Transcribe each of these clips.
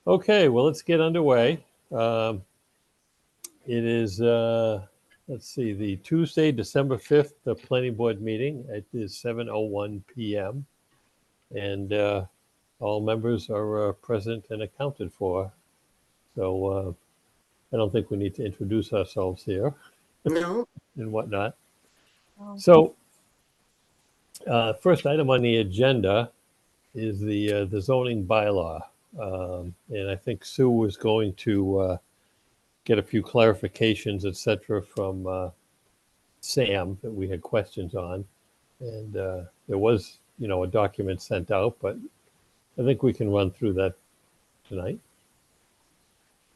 Okay, well, let's get underway. It is, let's see, the Tuesday, December 5th, the planning board meeting. It is 7:01 p.m. And all members are present and accounted for. So I don't think we need to introduce ourselves here No. and whatnot. So first item on the agenda is the zoning bylaw. And I think Sue was going to get a few clarifications, et cetera, from Sam that we had questions on. And there was, a document sent out, but I think we can run through that tonight.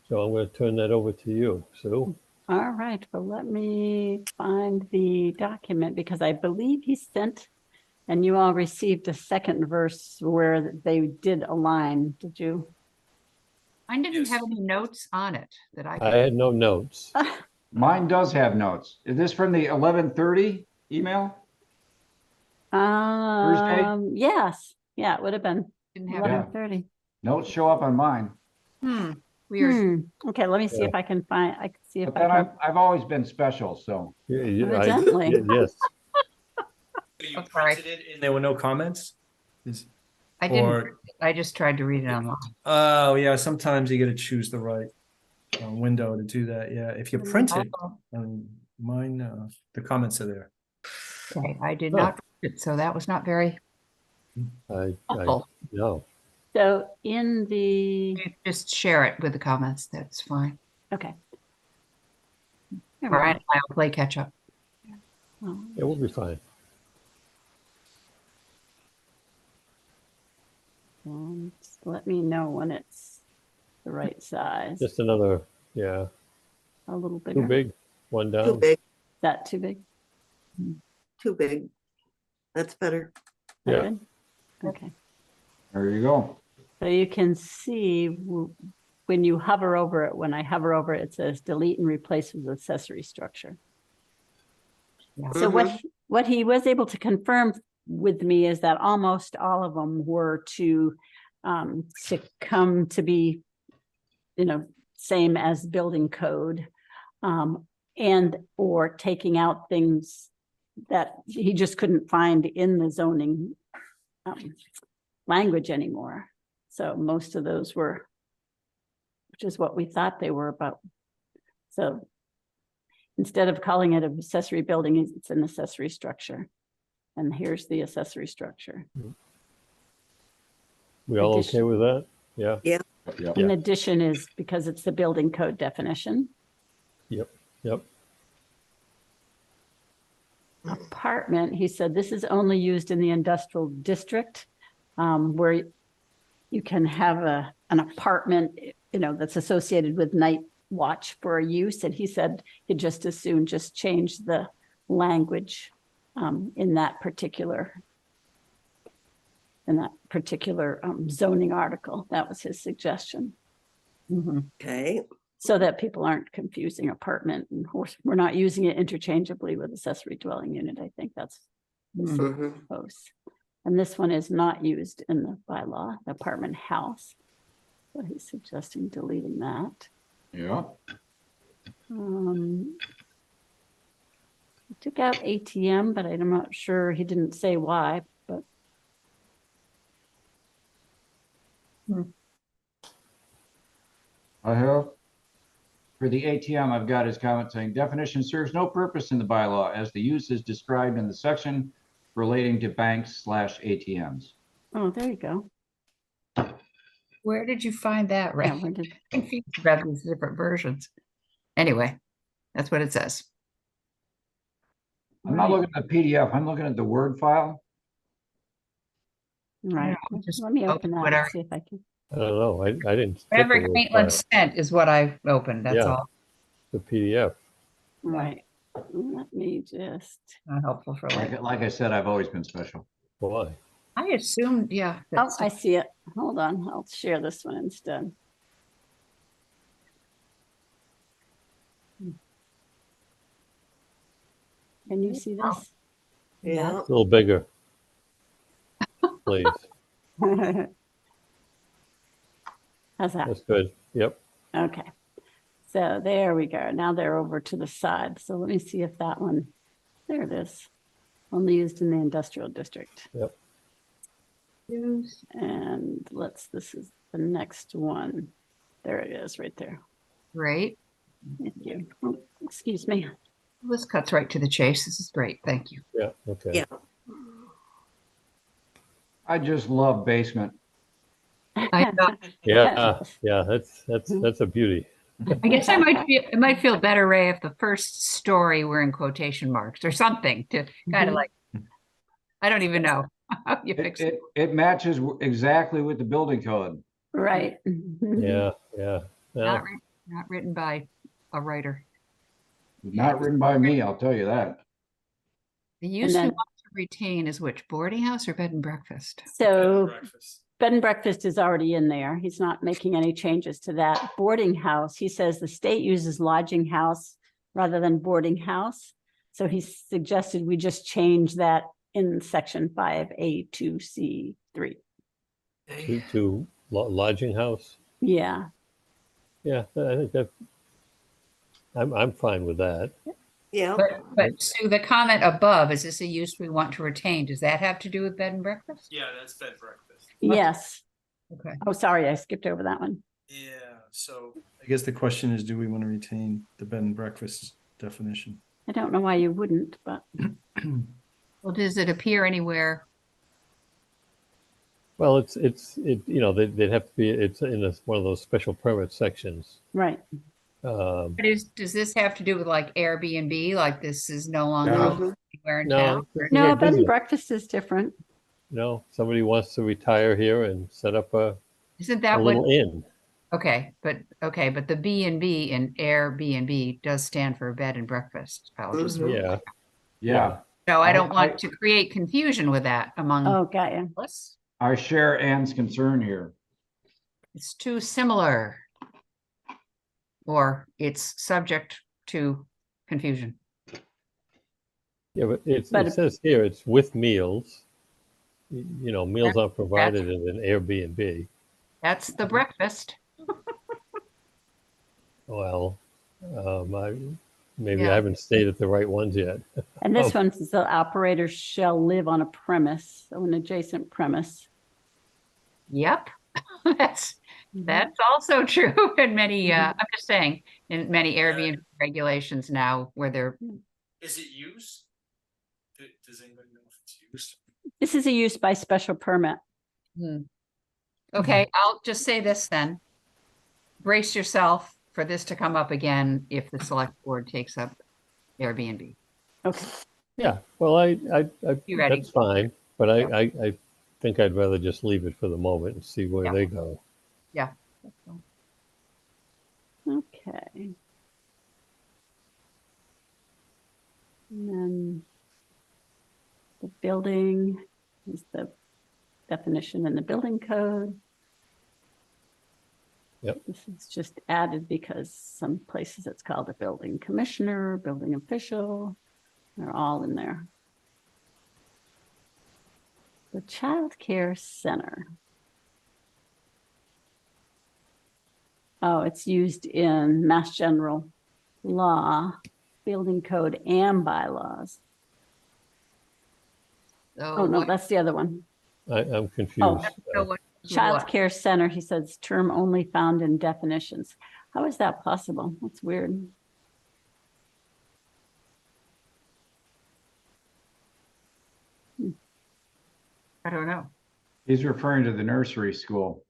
So I'm going to turn that over to you, Sue. All right, well, let me find the document because I believe he sent, and you all received a second verse where they did align. Did you? Mine didn't have any notes on it that I I had no notes. Mine does have notes. Is this from the 11:30 email? Yes. Yeah, it would have been didn't have. 11:30. Notes show up on mine. Weird. Okay, let me see if I can find. I can see if But then I can. I've always been special, so. Evidently. Yes. You Oh, sorry. printed it and there were no comments? I didn't. I just tried to read it online. Oh, yeah, sometimes you gotta choose the right window to do that, yeah. If you print it, mine, the comments are there. Okay, I did not print it, so that was not very helpful. No. So in the. You just share it with the comments. That's fine. Okay. All right, I'll play catch up. It will be fine. Let me know when it's the right size. Just another, A little bigger. too big, one down. Too big. Is that too big? Too big. That's better. Yeah. Good? Okay. There you go. So you can see when you hover over it, when I hover over it, it says delete and replace with accessory structure. Yeah. So what he was able to confirm with me is that almost all of them were to come to be, same as building code, and or taking out things that he just couldn't find in the zoning language anymore. So most of those were, which is what we thought they were about. So instead of calling it an accessory building, it's an accessory structure. And here's the accessory structure. We all okay with that? Yeah. Yep. In addition is because it's the building code definition. Yep. Apartment, he said, this is only used in the industrial district, where you can have an apartment, that's associated with night watch for use. And he said he'd just as soon just change the language in that particular zoning article. That was his suggestion. Okay. So that people aren't confusing apartment, and we're not using it interchangeably with accessory dwelling unit. I think that's close. And this one is not used in the bylaw, the apartment house. So he's suggesting deleting that. Yeah. He took out ATM, but I'm not sure, he didn't say why, but. I have. For the ATM, I've got his comment saying definition serves no purpose in the bylaw as the use is described in the section relating to banks/ATMs. Oh, there you go. Where did you find that? Right. Yeah, where did- Confused about these different versions. Anyway, that's what it says. I'm not looking at the PDF. I'm looking at the Word file. Right, Yeah, just let me open that and whatever. see if I can. I don't know. I didn't. Whatever get the word Caitlin file, sent is what I opened. That's Yeah. all. the PDF. Right, let me just. Not helpful for like. Like I said, I've always been special. Why? I assumed, yeah. Oh, that's- I see it. Hold on, I'll share this one instead. Can you see this? Yeah. A little bigger, please. How's that? That's good. Yep. Okay. So there we go. Now they're over to the side. So let me see if that one, there it is. Only used in the industrial district. Yep. And this is the next one. There it is right there. Great. Thank you. Oh, excuse me. This cuts right to the chase. This is great. Thank you. Yeah. Okay. Yeah. I just love basement. I know. Yeah. Yeah. That's a beauty. I guess it might feel better, Ray, if the first story were in quotation marks or something to kind of Mhm. like, I don't even know how you fix it. It matches exactly with the building code. Right. Yeah. Yeah. Well, Not written by a writer. Not written by me, I'll tell you that. The use we then- want to retain is which, boarding house or bed and breakfast? So Breakfast. bed and breakfast is already in there. He's not making any changes to that. Boarding house, he says the state uses lodging house rather than boarding house. So he suggested we just change that in section 5A2C3. to lodging house. Yeah, Yeah. I think that. I'm fine with that. Yeah, But Sue, the comment above, is this a use we want to retain? Does that have to do with bed and breakfast? Yeah, that's bed breakfast. yes. Okay. Oh, sorry, I skipped over that one. Yeah, so. I guess the question is, do we want to retain the bed and breakfast definition? I don't know why you wouldn't, but Well, does it appear anywhere? Well, they'd have to be. It's in one of those special permit sections. right. But does this have to do with like Airbnb? Like this is no longer No. anywhere in No, town? this is No, a bed and business. breakfast is different. Somebody wants to retire here and set up a Isn't that what? little inn. Okay, but the B and B in Airbnb does stand for bed and breakfast. I'll just, Mhm. Yeah. Yeah, so I don't I- want to create confusion with that among Oh, got you. us. I share Ann's concern here. It's too similar. Or it's subject to confusion. Yeah, but But it if- says here it's with meals. Meals are provided in an Airbnb. That's the breakfast. Well, maybe Yeah. I haven't stated the right ones yet. And this Oh. one says the operator shall live on a premise, so an adjacent premise. Yep. That's also true in many, I'm just saying, in many Airbnb regulations now where they're, Is it used? Does anybody know if it's used? This is a use by special permit. okay, I'll just say this then. Brace yourself for this to come up again if the select board takes up Airbnb. Okay, Yeah. Well, You ready? that's fine, but I think I'd rather just leave it for the moment and see where Yeah. they go. Yeah. okay. And then the building is the definition in the building code. Yep. This is just added because some places it's called a building commissioner, building official. They're all in there. The child care center. Oh, it's used in Mass General Law, building code and bylaws. Oh, no, that's the other one. I'm confused. So what- Child care center, he says, term only found in definitions. How is that possible? That's weird. I don't know. He's referring to the nursery school.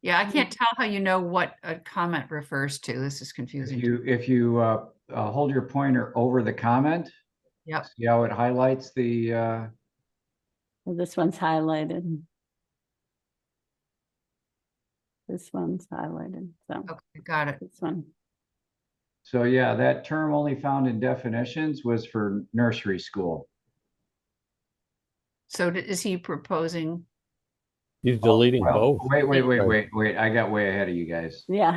Yeah, I can't tell how you know what a comment refers to. This is If confusing. you hold your pointer over the comment, Yep. see how it highlights the, Well, this one's highlighted. This one's highlighted, so Okay, got it. this one. so yeah, that term only found in definitions was for nursery school. So is he proposing? He's deleting Well, both. wait, I got way ahead of you guys. Yeah.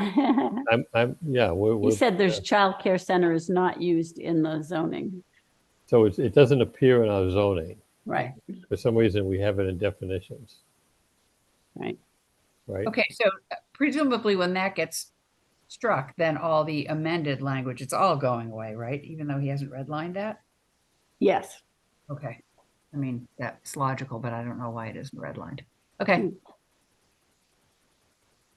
Yeah. He said there's child care center is not used in the zoning, So it doesn't appear in our zoning. right? For some reason, we have it in definitions. Right. right? Okay, so presumably when that gets struck, then all the amended language, it's all going away, right? Even though he hasn't redlined that? Yes. Okay. I mean, that's logical, but I don't know why it isn't redlined. Okay.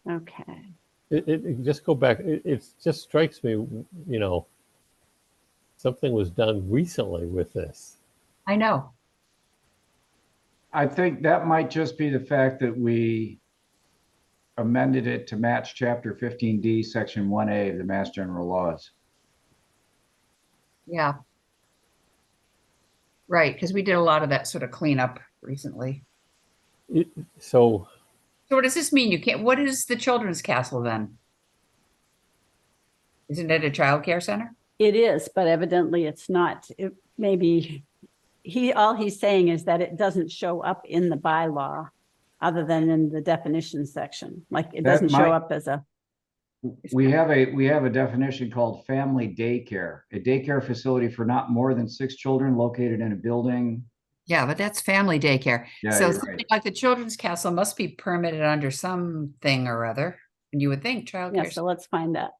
Okay. It just go back. It just strikes me, you know, something was done recently with this. I know. I think that might just be the fact that we amended it to match chapter 15D, section 1A of the Mass General Laws. Yeah. Right, because we did a lot of that sort of cleanup recently. So So what does this mean? You can't, what is the children's castle then? Isn't it a childcare center? It is, but evidently it's not. It maybe all he's saying is that it doesn't show up in the bylaw other than in the definition section. Like it That doesn't show might- up as a, We have a definition called family daycare, a daycare facility for not more than 6 children located in a building. Yeah, but that's family daycare. Yeah, So you're something right. like the children's castle must be permitted under something or other. And you would think yeah, childcare. so let's find that.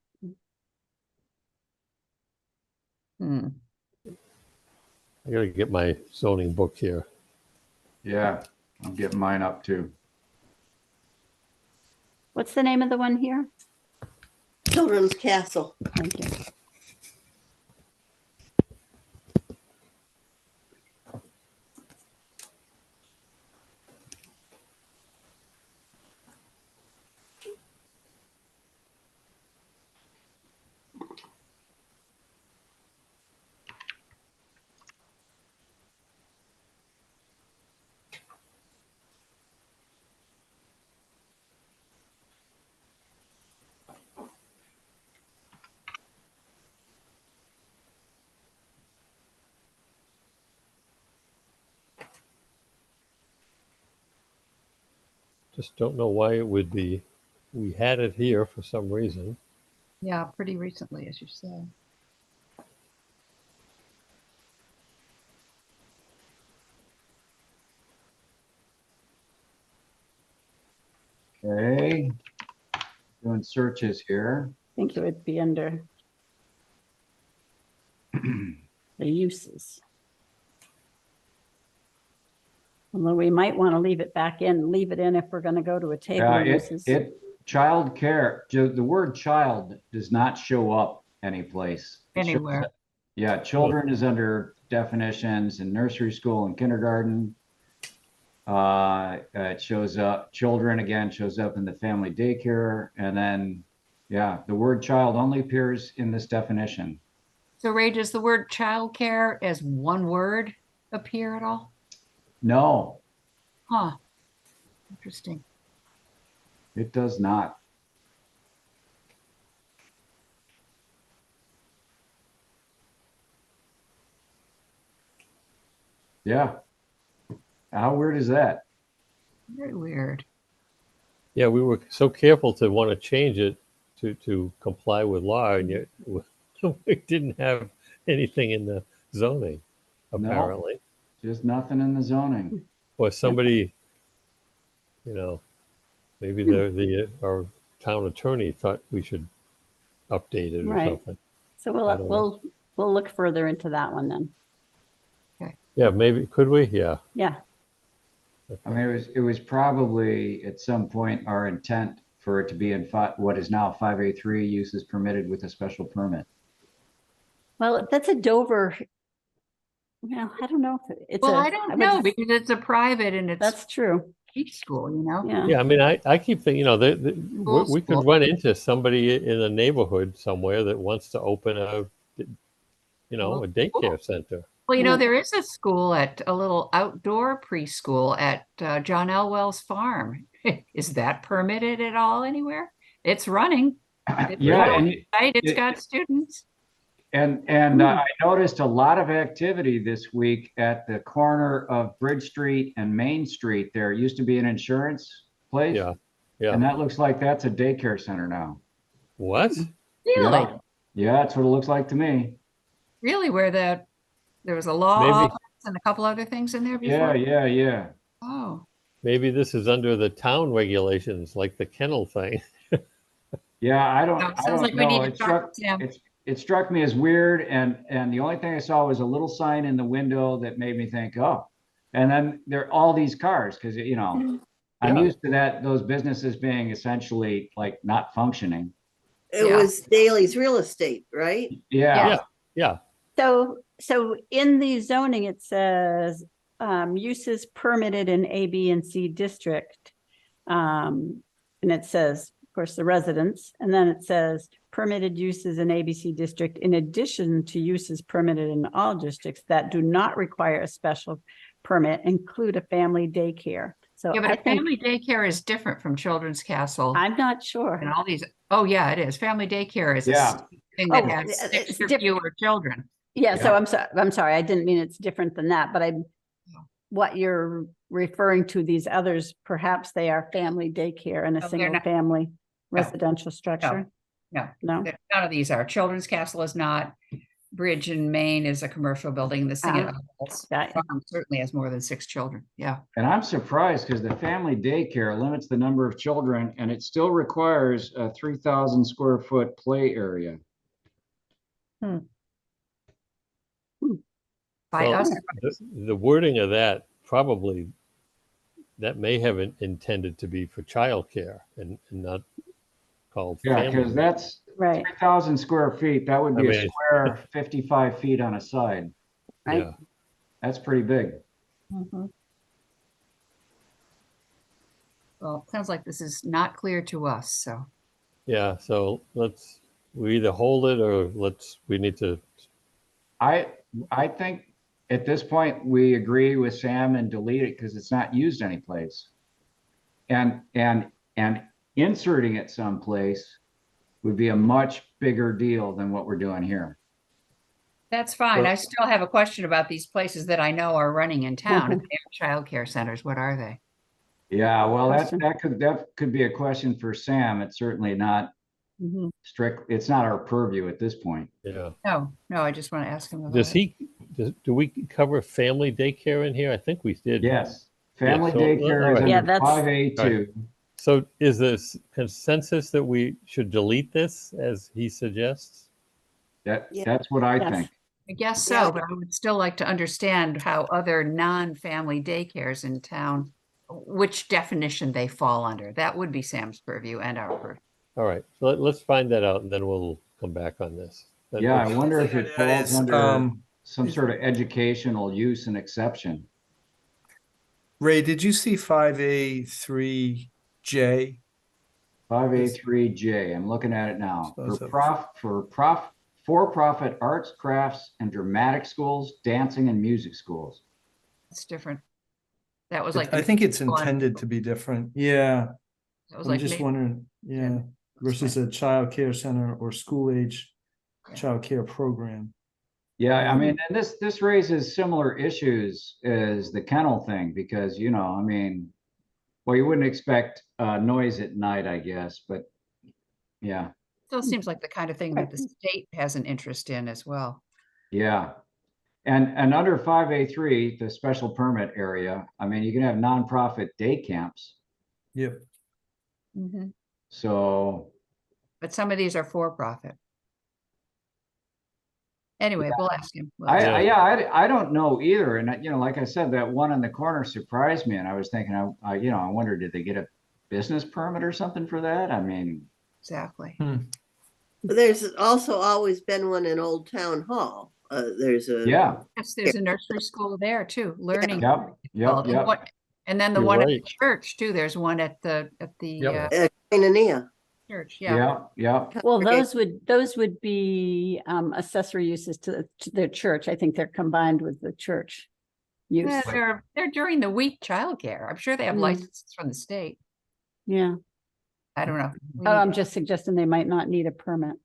Hmm. I gotta get my zoning book here. Yeah, I'm getting mine up too. What's the name of the one here? Children's Castle. Thank you. Just don't know why it would be. We had it here for some reason. Yeah, pretty recently, as you said. Okay. Doing searches here. I think it would be under the uses. Although we might want to leave it back in, leave it in if we're going to go to a table Yeah, of uses. child care, the word child does not show up anyplace. It shows Anywhere. up- Yeah, children is under definitions in nursery school and kindergarten. It shows up, children again shows up in the family daycare. And then, yeah, the word child only appears in this definition. So Ray, does the word childcare as one word appear at all? No, Huh. Interesting. it does not. Yeah. How weird is that? Very weird. Yeah, we were so careful to want to change it to comply with law, and yet we didn't have anything in the zoning, No. apparently. Just nothing in the zoning. Or somebody, you know, maybe our town attorney thought we should update it or Right. something. So I don't know. we'll look further into that one then. Yeah, maybe, could we? Yeah. Yeah, I mean, it was probably at some point our intent for it to be in what is now 5A3 uses permitted with a special permit. well, that's a Dover. Well, I don't know if it's Well, a. I don't would- know because it's a private and it's That's true. school, you know? Yeah. Yeah, I mean, I keep thinking, you know, we School. could run into somebody in a neighborhood somewhere that wants to open a daycare center. Well, you know, Yeah. there is a school a little outdoor preschool at John Elwell's farm. Is that permitted at all anywhere? It's running. It's Yeah, on and the site. It's it- got students. I noticed a lot of activity this week at the corner of Bridge Street and Main Street. There used to be an insurance place. Yeah, yeah. And that looks like that's a daycare center now. What? Really? Yeah. Yeah, that's what it looks like to me. Really? Where there was a law Maybe. office and a couple other things in there before? Yeah. Oh, maybe this is under the town regulations, like the kennel thing. Yeah, I No, don't, it I sounds like don't we know. need to It talk struck, to Sam. it struck me as weird, and the only thing I saw was a little sign in the window that made me think, oh. And then there are all these cars, because, you know, I'm Yeah. used to that, those businesses being essentially like not functioning. It Yeah. was Daly's Real Estate, right? Yeah, Yeah, yeah. So in the zoning, it says, uses permitted in A, B, and C district. And it says, of course, the residents, and then it says permitted uses in ABC district in addition to uses permitted in all districts that do not require a special permit, include a family daycare. So Yeah, but I a think, family daycare is different from Children's Castle I'm not and sure. all these. Oh, yeah, it is. Family daycare is a Yeah. thing that Oh, has it's 6 or diff- fewer children. Yeah, so Yeah. I'm sorry, I didn't mean it's different than that, but Yeah. what you're referring to, these others, perhaps they are family daycare in a No, they're single not. family residential structure? No, No? none of these are. Children's Castle is not. Bridge in Maine is a commercial building. The Singing Owls got you. Farm certainly has more than 6 children. Yeah. and I'm surprised because the family daycare limits the number of children, and it still requires a 3,000 square foot play area. By Well, us, the wording of that probably, that may have intended to be for childcare and not called Yeah, family. because that's Right, 3,000 square feet. That would I be a mean, square 55 feet on a side. right. Yeah, That's pretty big. Mhm. well, it sounds like this is not clear to us, so. yeah, so we either hold it or we need to, I think at this point, we agree with Sam and delete it because it's not used anyplace. And inserting it someplace would be a much bigger deal than what we're doing here. That's fine. Well- I still have a question about these places that I know are running in town. If they are childcare centers, what are they? Yeah, well, Question. that could be a question for Sam. It's certainly not Mhm. strict, it's not our purview at this point. yeah. No, I just want to ask him about Does it. do we cover family daycare in here? I think we did. Yes, family so, daycare all is right. Yeah, under that's- 5A2. So is this consensus that we should delete this as he suggests? Yeah. That's what I Yes. think. I guess Yeah. so, but I would still like to understand how other non-family daycares in town, which definition they fall under. That would be Sam's purview and our purview. All right, so let's find that out and then we'll come back on this. Yeah, I wonder if it That falls is, under some sort of educational use and exception. Ray, did you see 5A3J? 5A3J, I'm looking at it now. So it's For-profit arts, crafts, and dramatic schools, dancing and music schools. It's different. That was like. I think it's one. intended to be different. Yeah, That was I'm like just maybe- wondering, yeah, versus a child care center or school age Yeah. child care program. Yeah, I mean, and this raises similar issues as the kennel thing, because, you know, I mean, well, you wouldn't expect noise at night, I guess, but yeah, Still seems like the kind of thing that the state has an interest in as well. yeah. And under 5A3, the special permit area, I mean, you can have nonprofit day camps. Yep. So, But some of these are for-profit. Anyway, we'll ask him. We'll I, ask him. I, yeah, I don't know either. And, you know, like I said, that one in the corner surprised me. And I was thinking, you know, I wonder, did they get a business permit or something for that? I mean, Exactly. There's also always been one in Old Town Hall. There's a. yeah, Yes, there's a nursery school there too, learning. yep, called. And yep. what- And then the You're one at right. the church too. There's one at the Yep. Koinonia. church. Yeah. Yeah. Well, Okay. those would be accessory uses to their church. I think they're combined with the church use. Yeah, they're during the week childcare. I'm sure they have Mm. licenses from the state. Yeah. I don't know. Oh, I'm just suggesting they might not need a permit.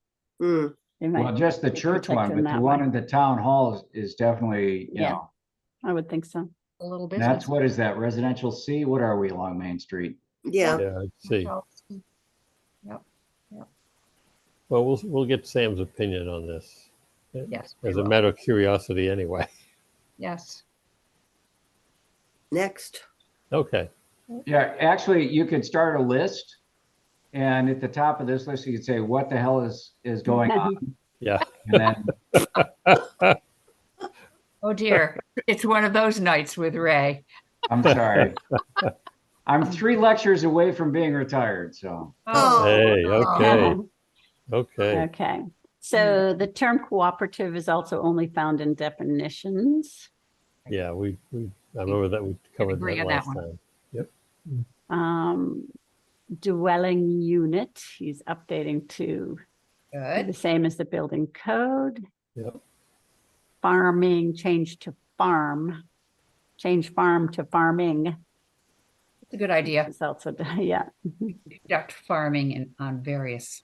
Mm. They Well, might, just the be church one, protected in but the that one way. in the town hall is definitely, you Yeah. know, I would think so. A little and business. that's what is that, residential C? What are we along Main Street? Yeah. Yeah, I'd see. Yep. Well, we'll get Sam's opinion on this. Yes. we As a will. matter of curiosity anyway. Yes. Next. Okay. Yeah, actually, you could start a list. And at the top of this list, you could say, what the hell is going on? Yeah. And then, Oh dear, it's one of those nights with Ray. I'm sorry. I'm 3 lectures away from being retired, so. Oh. Hey, okay, okay. Okay, so the term cooperative is also only found in definitions. Yeah, I remember that we covered agree that on that last one. time. Dwelling unit, he's updating to be Good. the same as the building code. Yep. Farming, change to farm, change farm to farming. It's a good idea. It's also, yeah. Conduct farming on various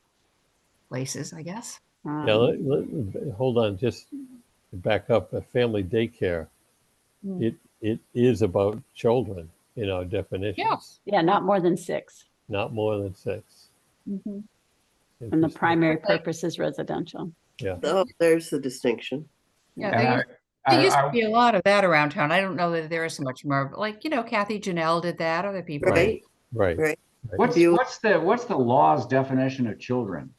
places, I guess. Yeah, hold on, just to back up, a family daycare. Mm. It is about children in our definitions, Yeah, not more than 6. not more than 6. Mhm. And the Interesting. primary purpose is residential. Yeah, Oh, there's the distinction. Yeah, And there used to I- be a lot of that around town. I don't know that there is so much more, but like, Kathy Janelle did that, other people. Right. right. Right. what's You- the law's definition of children?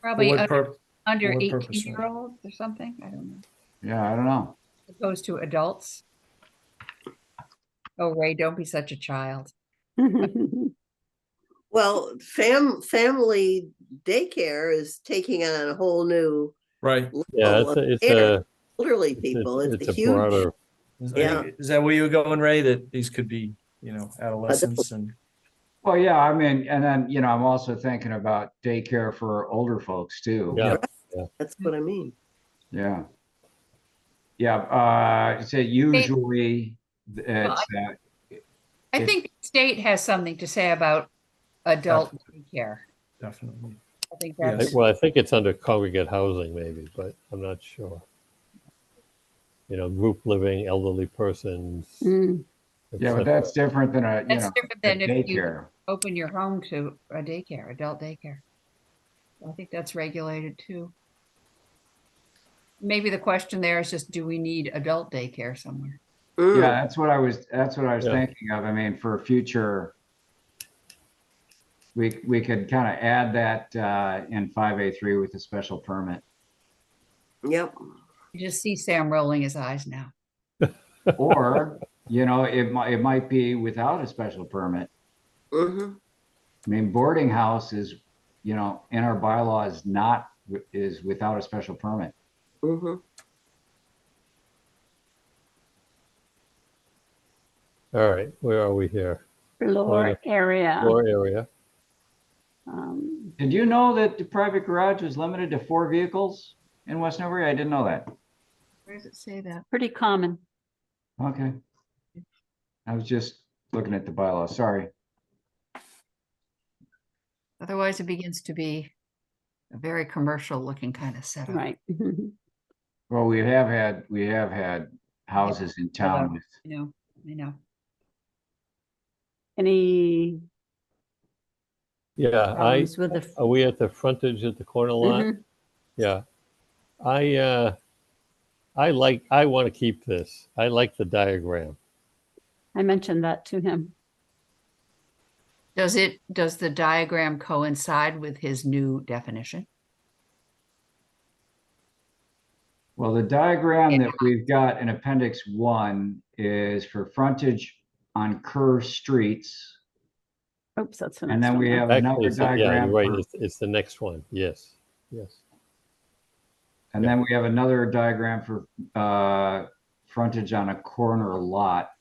Probably For what under for what purpose, right? 18-year-olds or something. I don't know. Yeah, I don't know. Opposed to adults. Oh, Ray, don't be such a child. Well, family daycare is taking on a whole new Right. Yeah, level of it's care. a Elderly people. It's a huge. broader. Yeah. Is that where you were going, Ray? That these could be, adolescents and Well, yeah, I mean, and then, I'm also thinking about daycare for older folks too. Yeah, That's what I mean. Yeah. Yeah, say usually it's I It- think the state has something to say about adult care. definitely. I think Yes. that's, well, I think it's under congregate housing maybe, but I'm not sure. Group living, elderly persons. Mm, yeah, but etc. that's different than a different a than if you daycare. open your home to a daycare, adult daycare. I think that's regulated too. Maybe the question there is just, do we need adult daycare somewhere? Mm. Yeah, that's what I was Yeah. thinking of. I mean, for future, we could kind of add that in 5A3 with a special permit. Yep. You just see Sam rolling his eyes now. Or, it might be without a special permit. Hmm. I mean, boarding house is, in our bylaws, is without a special permit. Hmm. All right, where are we here? floor area. Floor area. Did you know that the private garage was limited to 4 vehicles in West Newbury? I didn't know that. Where does it say that? Pretty common. Okay. I was just looking at the bylaws, sorry. Otherwise, it begins to be a very commercial looking kind of setup. Right. Well, we have had houses in town with, I know. Any Yeah, problems with the? are we at the frontage at the corner lot? Mhm. Yeah. I want to keep this. I like the diagram. I mentioned that to him. Does the diagram coincide with his new definition? well, the diagram that we've got in Appendix 1 is for frontage on curved streets. Oops, that's the And next then one. we have Actually, another yeah, diagram you're right. for- It's the next one. Yes. And then we have another diagram for frontage on a corner lot.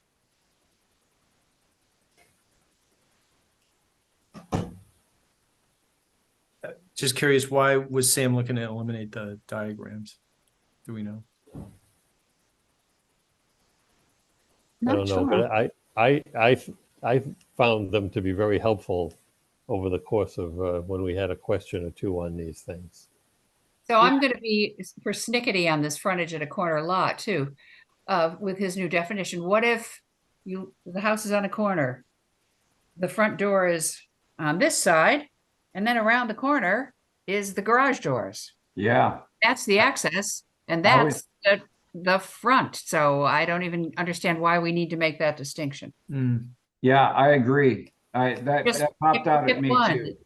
Just curious, why was Sam looking to eliminate the diagrams? Do we know? I Not don't know, sure. but I found them to be very helpful over the course of when we had a question or two on these things. So I'm going to be persnickety on this frontage at a corner lot too, with his new definition. What if the house is on a corner, the front door is on this side, and then around the corner is the garage doors. Yeah, That's the access, and I that's the the front. So I don't even understand why we need to make that distinction. Mm. Yeah, I agree. That Just popped out at pick me one. too.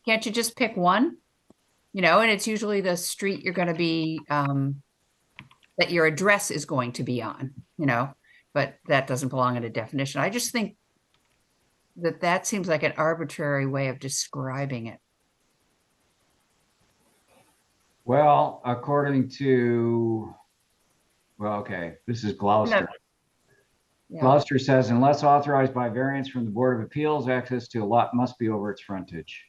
Can't you just pick one? You know, and it's usually the street you're going to be, that your address is going to be on, you know, but that doesn't belong in a definition. I just think that that seems like an arbitrary way of describing it. Well, according to, well, okay, this is Gloucester. Yeah. Gloucester says unless authorized by variance from the Board of Appeals, access to a lot must be over its frontage.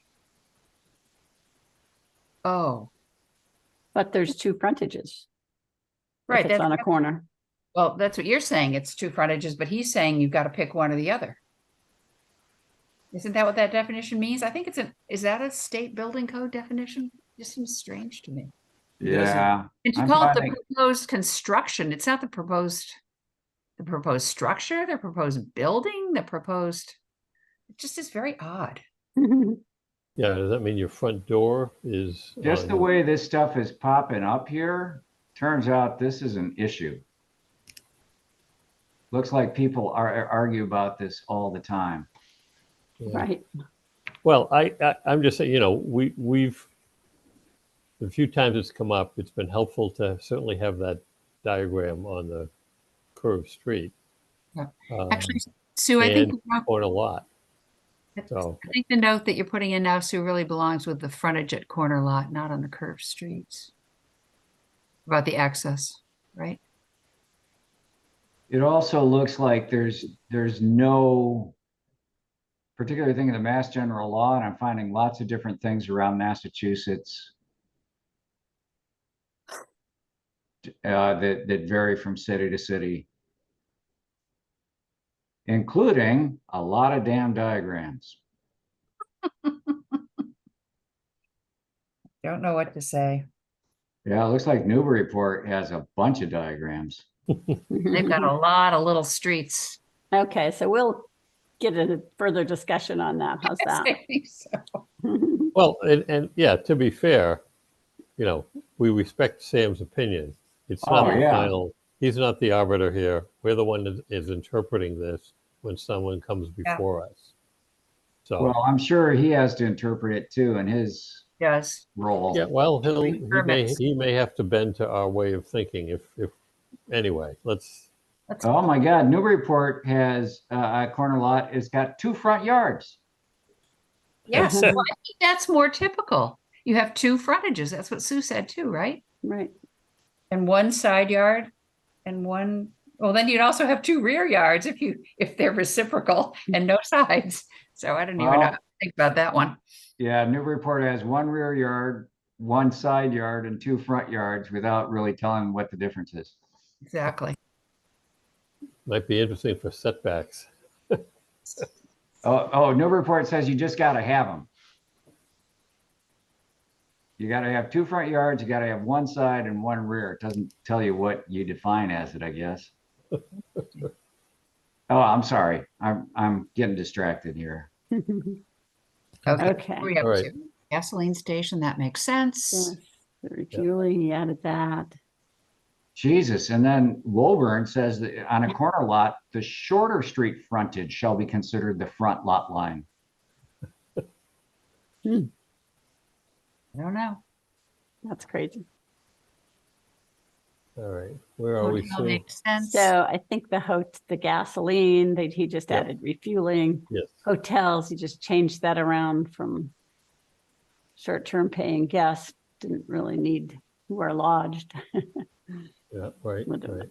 Oh, But there's two frontages. If right. it's on a corner. Well, that's what you're saying. It's two frontages, but he's saying you've got to pick one or the other. Isn't that what that definition means? I think is that a state building code definition? It just seems strange to me. Yeah. And to I'm call it finding- the proposed construction, it's not the proposed structure, the proposed building, it just is very odd. Yeah, does that mean your front door is? Just on the way this stuff is popping up here, turns out this is an issue. Looks like people argue about this all the time. Yeah. Right. Well, I'm just saying, you know, we've the few times it's come up, it's been helpful to certainly have that diagram on the curved street. Yeah. Um, Actually, Sue, I think on a lot. So I think the note that you're putting in now, Sue, really belongs with the frontage at corner lot, not on the curved streets. About the access, right? It also looks like there's no particular thing in the Mass General Law, and I'm finding lots of different things around Massachusetts that vary from city to city, including a lot of damn diagrams. Don't know what to say. Yeah, it looks like Newburyport has a bunch of diagrams. They've got a lot of little streets. Okay, so we'll get a further discussion on that. How's that? I think so. well, and yeah, to be fair, you know, we respect Sam's opinion. It's not Oh, the yeah. final. He's not the arbiter here. We're the one that is interpreting this when someone comes before us. So Well, I'm sure he has to interpret it too in his Yes. role. yeah, well, Permits. he may have to bend to our way of thinking. If anyway, let's. Oh my God, Newburyport has a corner lot. It's got 2 front yards. Yes, well, I think that's more typical. You have 2 frontages. That's what Sue said too, right? Right. And 1 side yard and 1, well, then you'd also have 2 rear yards if they're reciprocal and no sides. So I don't even know how to think about that one. Yeah, Newburyport has 1 rear yard, 1 side yard, and 2 front yards without really telling what the difference is. Exactly. Might be interesting for setbacks. Oh, Newburyport says you just got to have them. You got to have 2 front yards. You got to have 1 side and 1 rear. It doesn't tell you what you define as it, I guess. Oh, I'm sorry. I'm getting distracted here. Okay. We have All right. 2. Gasoline station, that makes sense. Yes, the refueling, he added that. Jesus. And then Woburn says that on a corner lot, the shorter street frontage shall be considered the front lot line. Hmm, I don't know. that's crazy. All right, where are we? Hotel Sue? makes sense. So I think the gasoline, he just Yep. added refueling. Yes. Hotels, he just changed that around from short-term paying guests, didn't really need who are lodged. Yeah. Right. Whatever.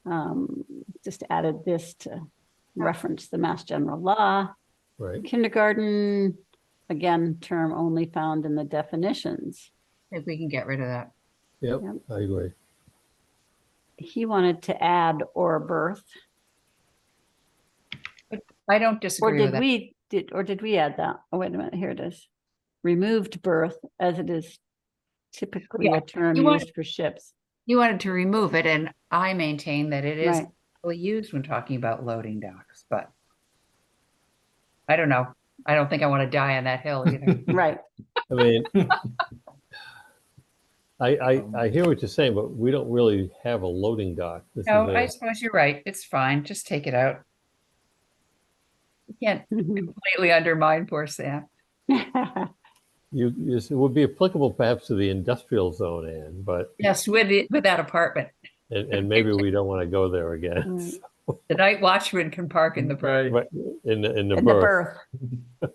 Right. Just added this to reference the Mass General Law. Right. Kindergarten, again, term only found in the definitions. I think we can get rid of that. Yep. Yep. I agree. He wanted to add or birth, I don't or disagree with that. did we add that? Oh, wait a minute, here it is. Removed birth, as it is typically Yeah, a term you want- used for ships. You wanted to remove it, and I maintain that it is Right. really used when talking about loading docks, but I don't know. I don't think I want to die on that hill either. Right. I mean, I hear what you're saying, but we don't really have a loading dock. This No, I is suppose you're right. It's fine. Just take it out. You can't completely undermine poor Sam. it would be applicable perhaps to the industrial zone, Ann, but Yes, with that apartment. and maybe we don't want to go there again. Right. The night watchman can park in the Right. But in the In the berth, berth.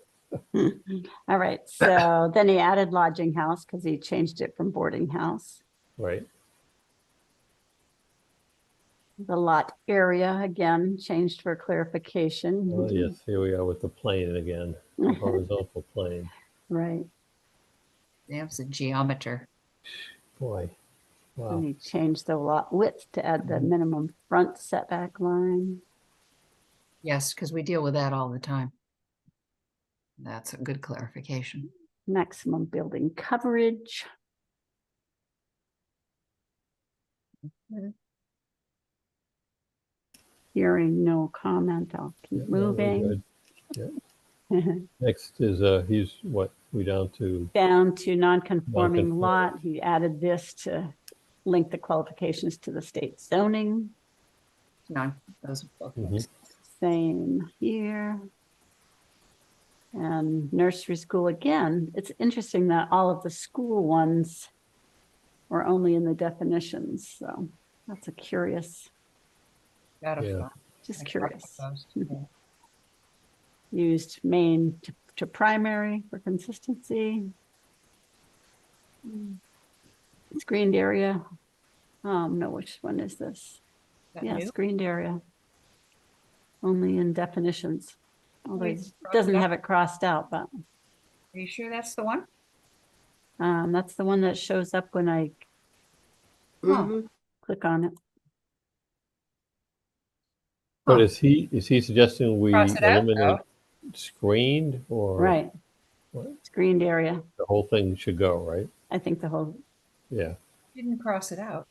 All right, so then he added lodging house because he changed it from boarding house. right? The lot area, again, changed for clarification. Oh, yes, here we are with the plane again, the horizontal plane. Right, Sam's a geometer. Boy, wow. and he changed the lot width to add the minimum front setback line. Yes, because we deal with that all the time. That's a good clarification. Maximum building coverage. Hearing no comment, I'll Yeah, keep no, we're moving. good. Next is, he's what, we down to, Down to non-conforming Non-conforming. lot, he added this to link the qualifications to the state zoning. No, those are both Mhm. nice. Same here. And nursery school again, it's interesting that all of the school ones were only in the definitions, so that's a curious, Gotta Yeah. find- just I got curious. those. Yeah. Used main to primary for consistency. Screened area. No, which one is this? That Yeah, new? screened area. Only in definitions. Although Wait, it cross doesn't it out? have it crossed out, but Are you sure that's the one? that's the one that shows up when I Mhm. click on it. but Huh. is he suggesting we Cross it out, eliminate screened or Right. what? Screened area. The whole thing should go, right? I think the whole, Yeah. Didn't cross it out.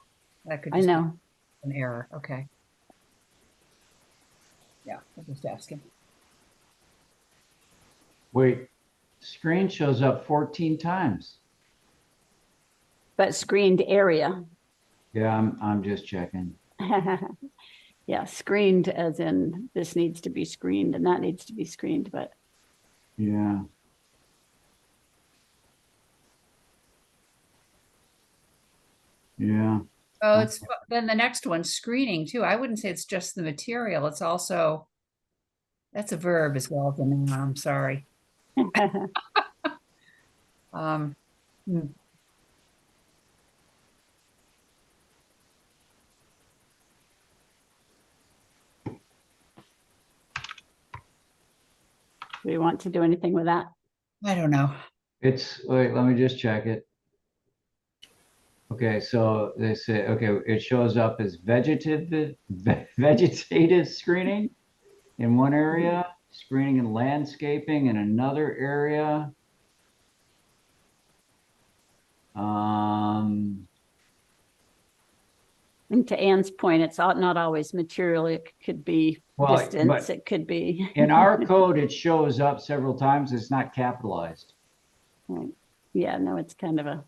That could I just be know. an error. Okay. Yeah, I'm just asking. Wait, screen shows up 14 times. But screened area. Yeah, I'm just checking. Yeah, screened as in this needs to be screened and that needs to be screened, but Yeah. Yeah. Oh, it's then the next one, screening too. I wouldn't say it's just the material. It's also, that's a verb as well as a noun. I'm sorry. Um, hmm, do we want to do anything with that? I don't know. Wait, let me just check it. Okay, so they say, okay, it shows up as vegetative screening in one area, screening and landscaping in another area. And to Ann's point, it's not always material. It could be Well, distance. but It could be. in our code, it shows up several times. It's not capitalized. Right. Yeah, no, it's kind of a,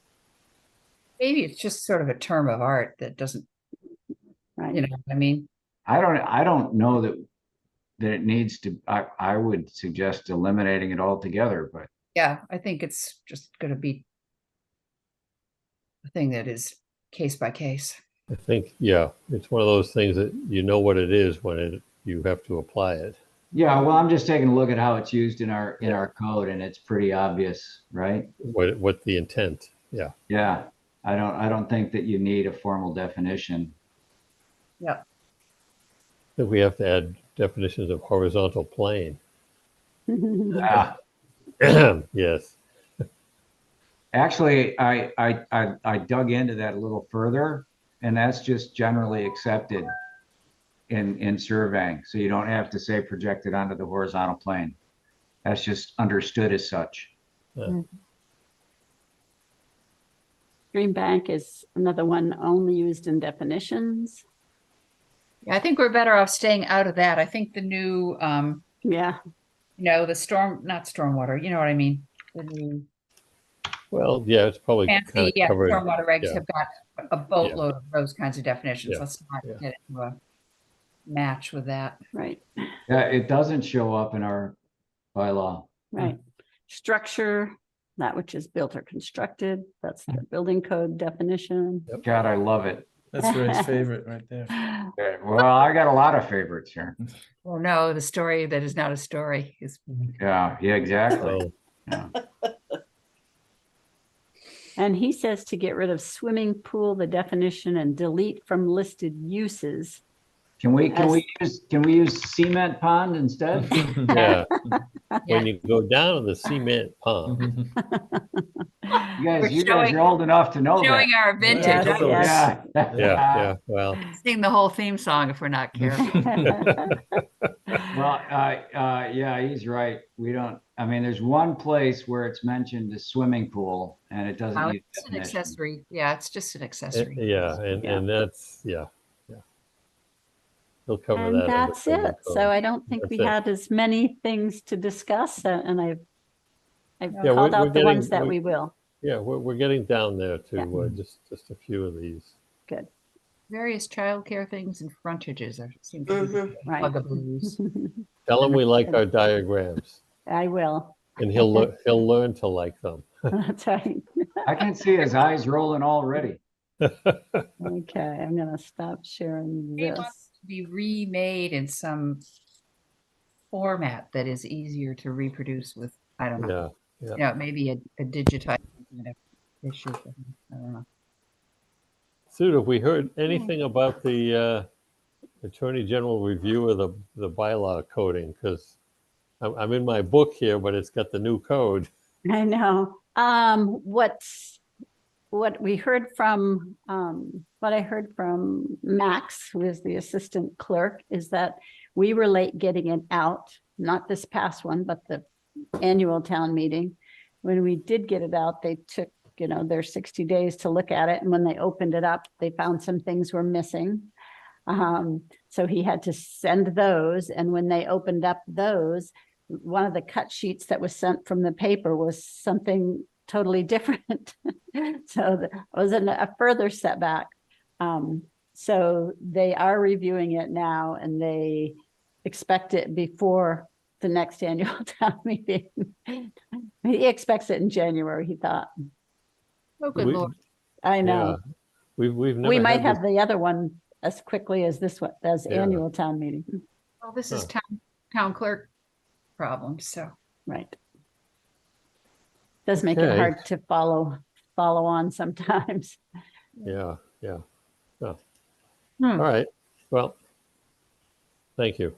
Maybe it's just sort of a term of art that doesn't, right. you know, what I mean, I don't know that it needs to, I would suggest eliminating it altogether, but yeah, I think it's just going to be a thing that is case by case. I think, yeah, it's one of those things that you know what it is when you have to apply it. yeah, well, I'm just taking a look at how it's used in our code, and it's pretty obvious, right? What the intent, yeah. Yeah, I don't think that you need a formal definition. Yeah. I think we have to add definitions of horizontal plane. Yeah. Yes. Actually, I dug into that a little further, and that's just generally accepted in surveying. So you don't have to say projected onto the horizontal plane. That's just understood as such. Green bank is another one only used in definitions. I think we're better off staying out of that. I think the new, Yeah, you know, the not stormwater, you know what I mean? The new Well, yeah, it's probably kind Fancy, of yeah, covered. stormwater regs yeah. have got a boatload of those kinds of definitions. Yeah, Let's not yeah. get into a match with that. Right, Yeah, it doesn't show up in our bylaw. right. Structure, that which is built or constructed, that's the building code definition. God, I love it. That's Red's favorite right there. Yeah, well, I got a lot of favorites here. Oh, no, the story that is not a story is, Yeah, exactly. So, Yeah. And he says to get rid of swimming pool, the definition, and delete from listed uses. Can we use cement pond instead? yeah, yeah, when you go down to the cement pond, You guys, We're you guys showing- are old enough to know that. showing our vintage. Yes, aren't we? yes. yeah, well, Sing the whole theme song if we're not careful. Well, yeah, he's right. We don't, I mean, there's one place where it's mentioned the swimming pool and it doesn't No, use it's an definition. accessory. Yeah, it's just an accessory. yeah, and that's, yeah. He'll cover that. And under that's building it. code. So I don't think That's we it. had as many things to discuss, and I've Yeah, called we're out the ones getting- that we will. Yeah, we're getting down there to Yeah. just a few of these. Good, Various childcare things and frontages are seem to be Mhm. right. bugaboos. Tell him we like our diagrams, I will. and he'll learn to like them. That's right. I can see his eyes rolling already. Okay, I'm gonna stop sharing They want this. to be remade in some format that is easier to reproduce with, I don't know. Yeah, You know, maybe a digitized issue. I don't know. Sue, have we heard anything about the Attorney General review of the bylaw coding? Because I'm in my book here, but it's got the new code. I know. What we heard from, what I heard from Max, who is the assistant clerk, is that we were late getting it out, not this past one, but the annual town meeting. When we did get it out, they took, their 60 days to look at it. And when they opened it up, they found some things were missing. So he had to send those. And when they opened up those, one of the cut sheets that was sent from the paper was something totally different. So it was a further setback. So they are reviewing it now and they expect it before the next annual town meeting. He expects it in January, he thought. Oh, good We- Lord. I know. Yeah, we've never We might had have the other one as quickly as this one, as Yeah. annual town meeting, Well, this is Huh. town clerk problem, so. right? Does make it Okay. hard to follow on sometimes. Yeah. Oh. Hmm. All right. Well, thank you.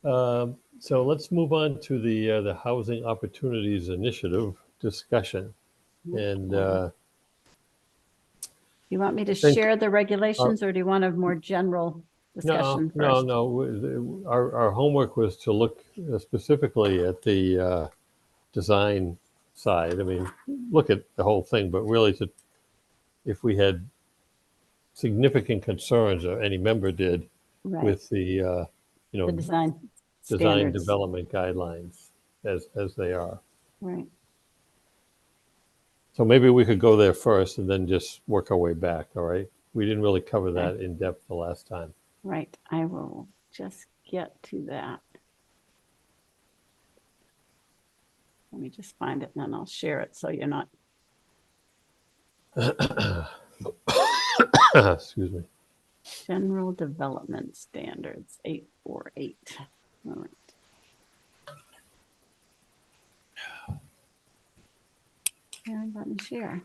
So let's move on to the Housing Opportunities Initiative discussion. And You want me to think- share the regulations or do you want a more general discussion first? no. Our homework was to look specifically at the design side. I mean, look at the whole thing, but really if we had significant concerns, or any member did, Right, with the the design design standards. development guidelines as they are. Right, So maybe we could go there first and then just work our way back. All right. We didn't really cover that in depth the last time. right. I will just get to that. Let me just find it and then I'll share it so you're not. Excuse me. General Development Standards, 848. All right. And let me share.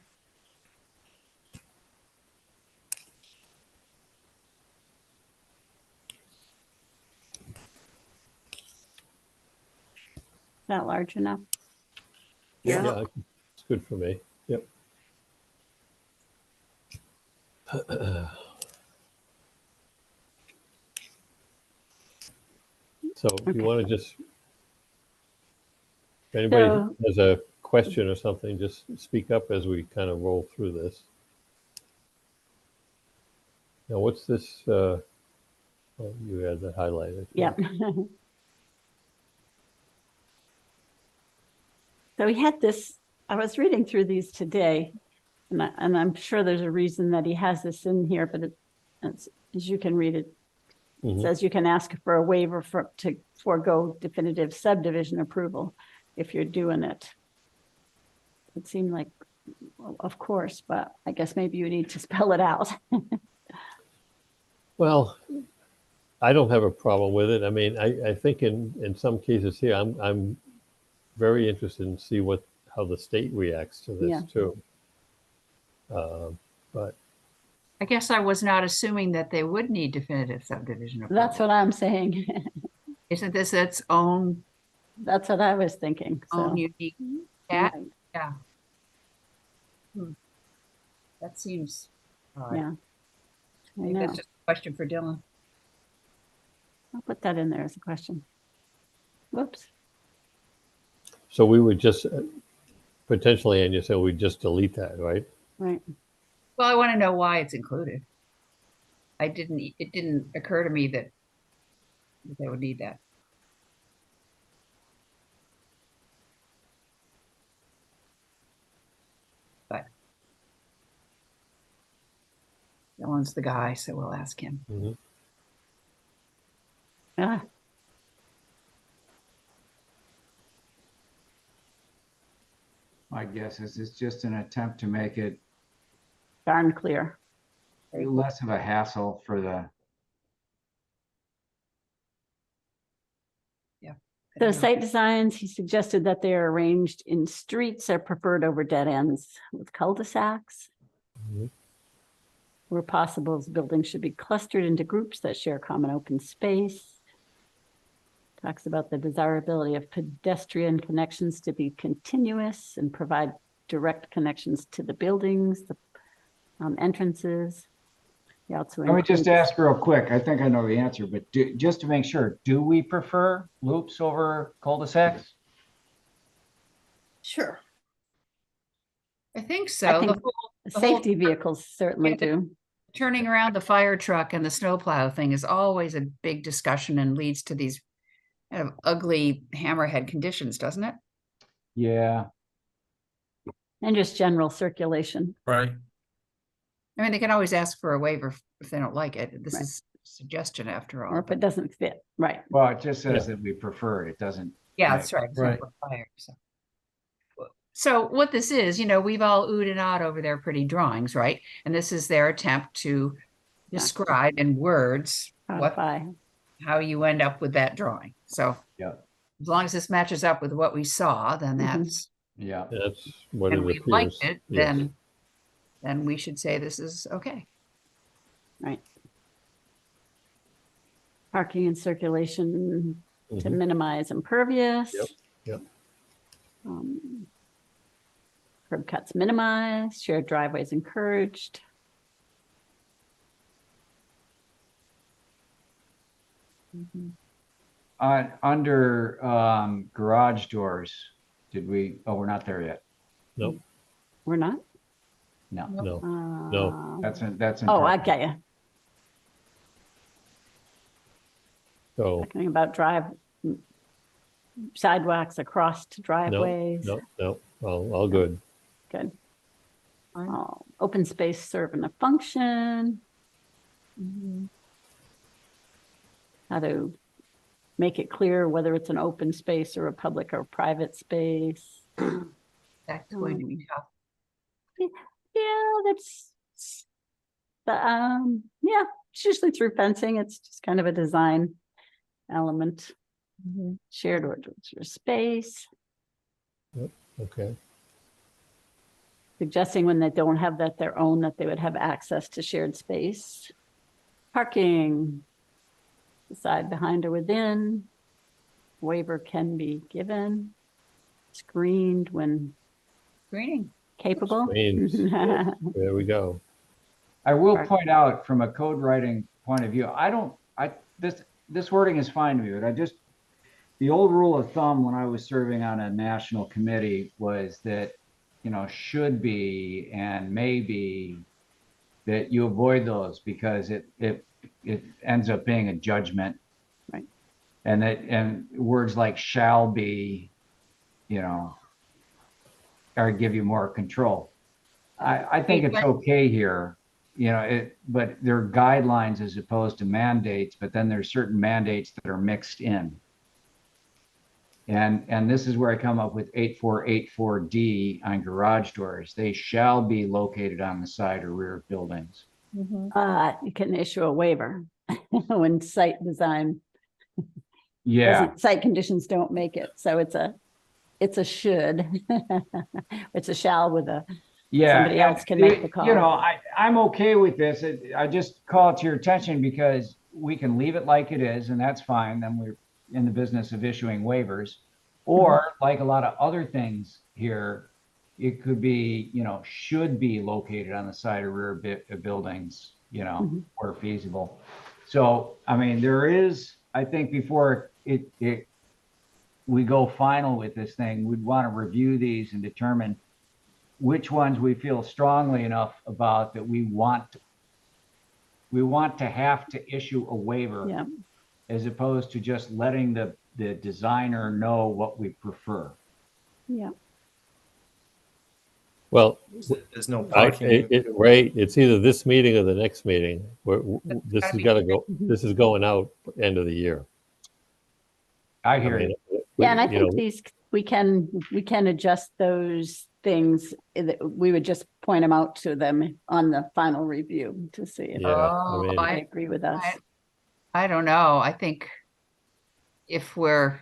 Is that large enough? Yeah. It's good for me. Yep. So if Okay. you want to just, if anybody So- has a question or something, just speak up as we kind of roll through this. Now, what's this? Oh, you had that highlighted. Yep. So we had this I was reading through these today, and I'm sure there's a reason that he has this in here, but it's, as you can read it, it Mhm. says you can ask for a waiver to forego definitive subdivision approval if you're doing it. It seemed like, well, of course, but I guess maybe you need to spell it out. Well, I don't have a problem with it. I mean, I think in some cases here, I'm very interested in see how the state reacts to this Yeah. too. But I guess I was not assuming that they would need definitive subdivision That's approval. what I'm saying. Isn't this its own That's what I was thinking, so. unique cat? Right, Yeah. That seems odd. yeah. I Maybe know. that's just a question for Dylan. I'll put that in there as a question. Whoops. so we would just potentially, and you said we just delete that, right? Right. Well, I want to know why it's included. It didn't occur to me that they would need that. But Dylan's the guy, so we'll ask him. Mhm. Ah, My guess is it's just an attempt to make it darn clear. less of a hassle for the, The site designs, he suggested that they are arranged in streets are preferred over dead ends with cul-de-sacs. Mhm. Where possible, buildings should be clustered into groups that share common open space. Talks about the desirability of pedestrian connections to be continuous and provide direct connections to the buildings, the entrances. He also let me just includes- ask real quick. I think I know the answer, but just to make sure, do we prefer loops over cul-de-sacs? Sure. I think so. I think the whole Safety vehicles certainly Yeah, do. turning around the fire truck and the snowplow thing is always a big discussion and leads to these kind of ugly hammerhead conditions, doesn't it? Yeah, And just general circulation. Right. I mean, they can always ask for a waiver if they don't like it. This Right. is a suggestion after Or all. if it doesn't fit, right. well, it just says that we prefer it. It doesn't. Yeah, that's right. It's not Right. required, so what this is, we've all oohed and awed over their pretty drawings, right? And this is their attempt to describe in words Codify. how you end up with that drawing. So Yeah, as long as this matches up with what we saw, then Mhm. that's, yeah. That's what it and we appears. liked it, Yes. then we should say this is okay. Right. Parking and circulation to Mhm. minimize impervious. Yep, yep. Curb cuts minimized, shared driveways encouraged. Under garage doors, we're not there yet. No, We're not? No, no. No. that's. Oh, I get you. So Talking about sidewalks across to driveways. no. All good. Good. Open space serving a function. How to make it clear whether it's an open space or a public or private space. That's going to be tough. Yeah, that's yeah, it's usually through fencing. It's just kind of a design element. Shared or space. Okay. Suggesting when they don't have their own, that they would have access to shared space. Parking, beside, behind, or within. Waiver can be given. Screened when Screening. capable. Screens. Yes, there we go. I will Right. point out from a code writing point of view, this wording is fine to me, but the old rule of thumb when I was serving on a national committee was that, should be and may be, that you avoid those because it ends up being a judgment. Right. And words like shall be, or give you more control. I think it's okay here, you know, but there are guidelines as opposed to mandates, but then there's certain mandates that are mixed in. And this is where I come up with 8484D on garage doors. They shall be located on the side or rear of buildings. You can issue a waiver when site design, Yeah, site conditions don't make it. So it's a should. It's a shall with a, yeah. somebody else can make the call. You know, I'm okay with this. I just call it to your attention because we can leave it like it is, and that's fine. Then we're in the business of issuing waivers. Or like a lot of other things here, it could be, you know, should be located on the side or rear of buildings, you know, where feasible. So, I mean, there is, I think before we go final with this thing, we'd want to review these and determine which ones we feel strongly enough about that we want to have to issue a waiver, Yeah. as opposed to just letting the designer know what we prefer. Yeah. Well, There's no parking. right, it's either this meeting or the next meeting. This gotta has be- got to go, this is going out end of the year. I I hear mean, you. Yeah, and I you think know, these, we can adjust those things. We would just point them out to them on the final review to see if Yeah, I Oh, mean, they agree with us. I don't know. I think if we're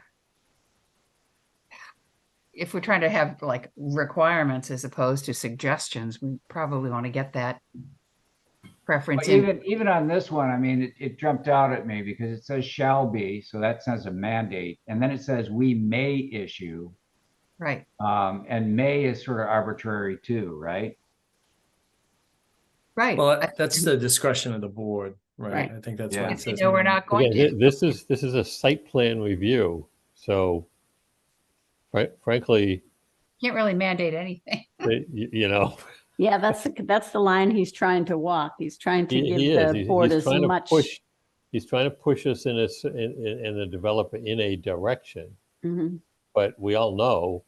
trying to have like requirements as opposed to suggestions, we probably want to get that preference in. Even on this one, I mean, it jumped out at me because it says shall be, so that says a mandate, and then it says we may issue, Right. and may is sort of arbitrary too, right? Right. Well, that's the discretion of the board, right? Right. I think that's Yeah. what it If they says. know we're not going again, to. this is a site plan review, so frankly, Can't really mandate anything. you know, Yeah, that's the line he's trying to walk. He's trying to give he is. the board He's as trying to much. push. He's trying to push us in the developer in a direction, Mhm. but we all know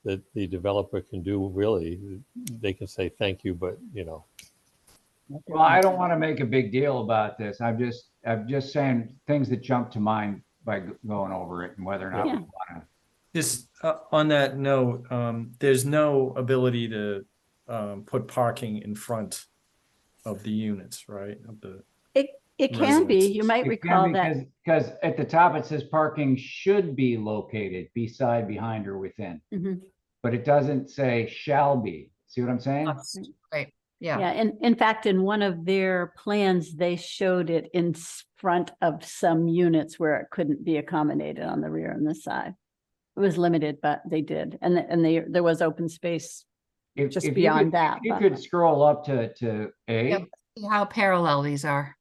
that the developer can do really. They can say thank you, but you know. Well, I don't want to make a big deal about this. I'm just saying things that jump to mind by going over it and whether or not we Yeah. want to. Just on that note, there's no ability to put parking in front of the units, right? Of the It can be. You Residences. might It recall can that. because at the top it says parking should be located beside, behind, or within, Mhm. but it doesn't say shall be. See what I'm saying? Right. Yeah. Yeah, and in fact, in one of their plans, they showed it in front of some units where it couldn't be accommodated on the rear and the side. It was limited, but they did, and there was open space just If beyond that. if you but- could scroll up to A. Yep. See how parallel these are.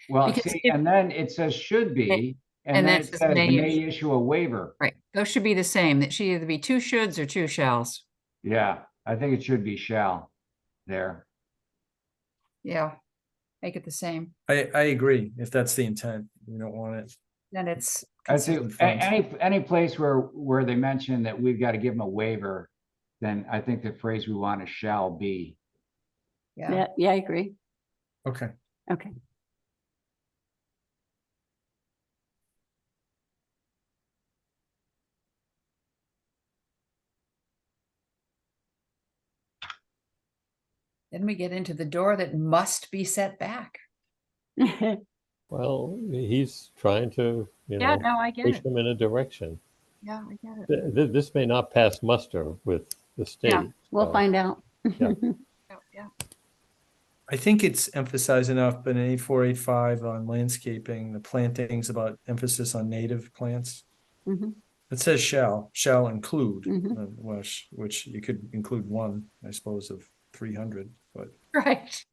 Well, Because see, if- and then it says should be, and and then then it it says says may may issue a waiver. Right. Those should be the same. That should either be two shoulds or two shalls. Yeah, I think it should be shall there. Yeah. Make it the same. I agree. If that's the intent, you don't want it. Then it's I'd say Consistent funds. any place where they mention that we've got to give them a waiver, then I think the phrase we want is shall be. yeah. Yeah, I agree. Okay. Okay. Then we get into the door that must be set back. Well, he's trying to, you Yeah, know, no, I get push it. them in a direction. Yeah, I get it. This may not pass muster with the state. Yeah, We'll so- find out. Yeah. Yeah. I think it's emphasized enough, but in 8485 on landscaping, the plantings about emphasis on native plants. Mhm. It says shall include, Mhm. which you could include one, I suppose, of 300, but Right.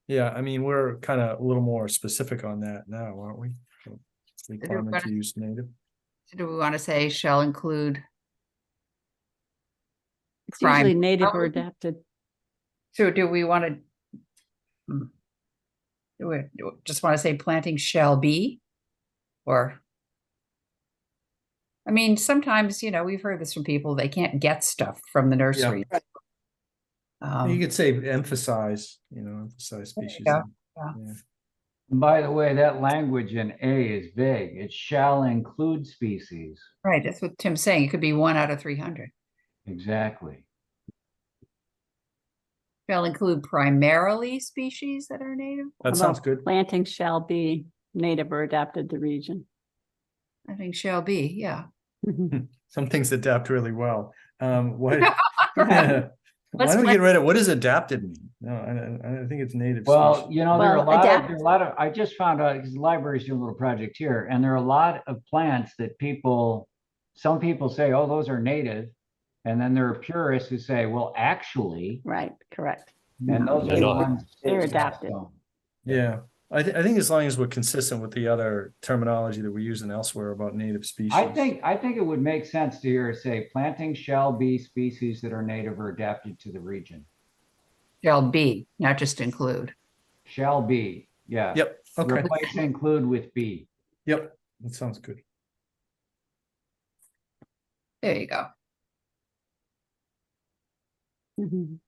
yeah, I mean, we're kind of a little more specific on that now, aren't we? Requirement to use native. So do we want to say shall include? It's Prime. usually native or adapted. So do we want to? Do we just want to say planting shall be? Or I mean, sometimes, we've heard this from people, they can't get stuff from the nursery. Right. You could say emphasize, emphasize There you species. go. Yeah. Yeah. By the way, that language in A is vague. It shall include species. Right, that's what Tim's saying. It could be 1 out of 300. Exactly. Shall include primarily species that are native. That How sounds about good. Planting shall be native or adapted to region. I think shall be, yeah. Some things adapt really well. Why don't we Let's- get rid of, what does adapted mean? No, I think it's native Well, species. there are Well, a lot of, I just found out, because the library's doing a little project here, and there are a lot of plants that some people say, oh, those are native. And then there are purists who say, well, actually, Right, correct. and those are They're the not. ones. They're that adapted. don't. Yeah, I think as long as we're consistent with the other terminology that we're using elsewhere about native species. I think it would make sense to hear say planting shall be species that are native or adapted to the region. Shall be, not just include. Shall be, yeah. Yep, okay, Replace include with be. yep, that sounds good. There you go. Mhm.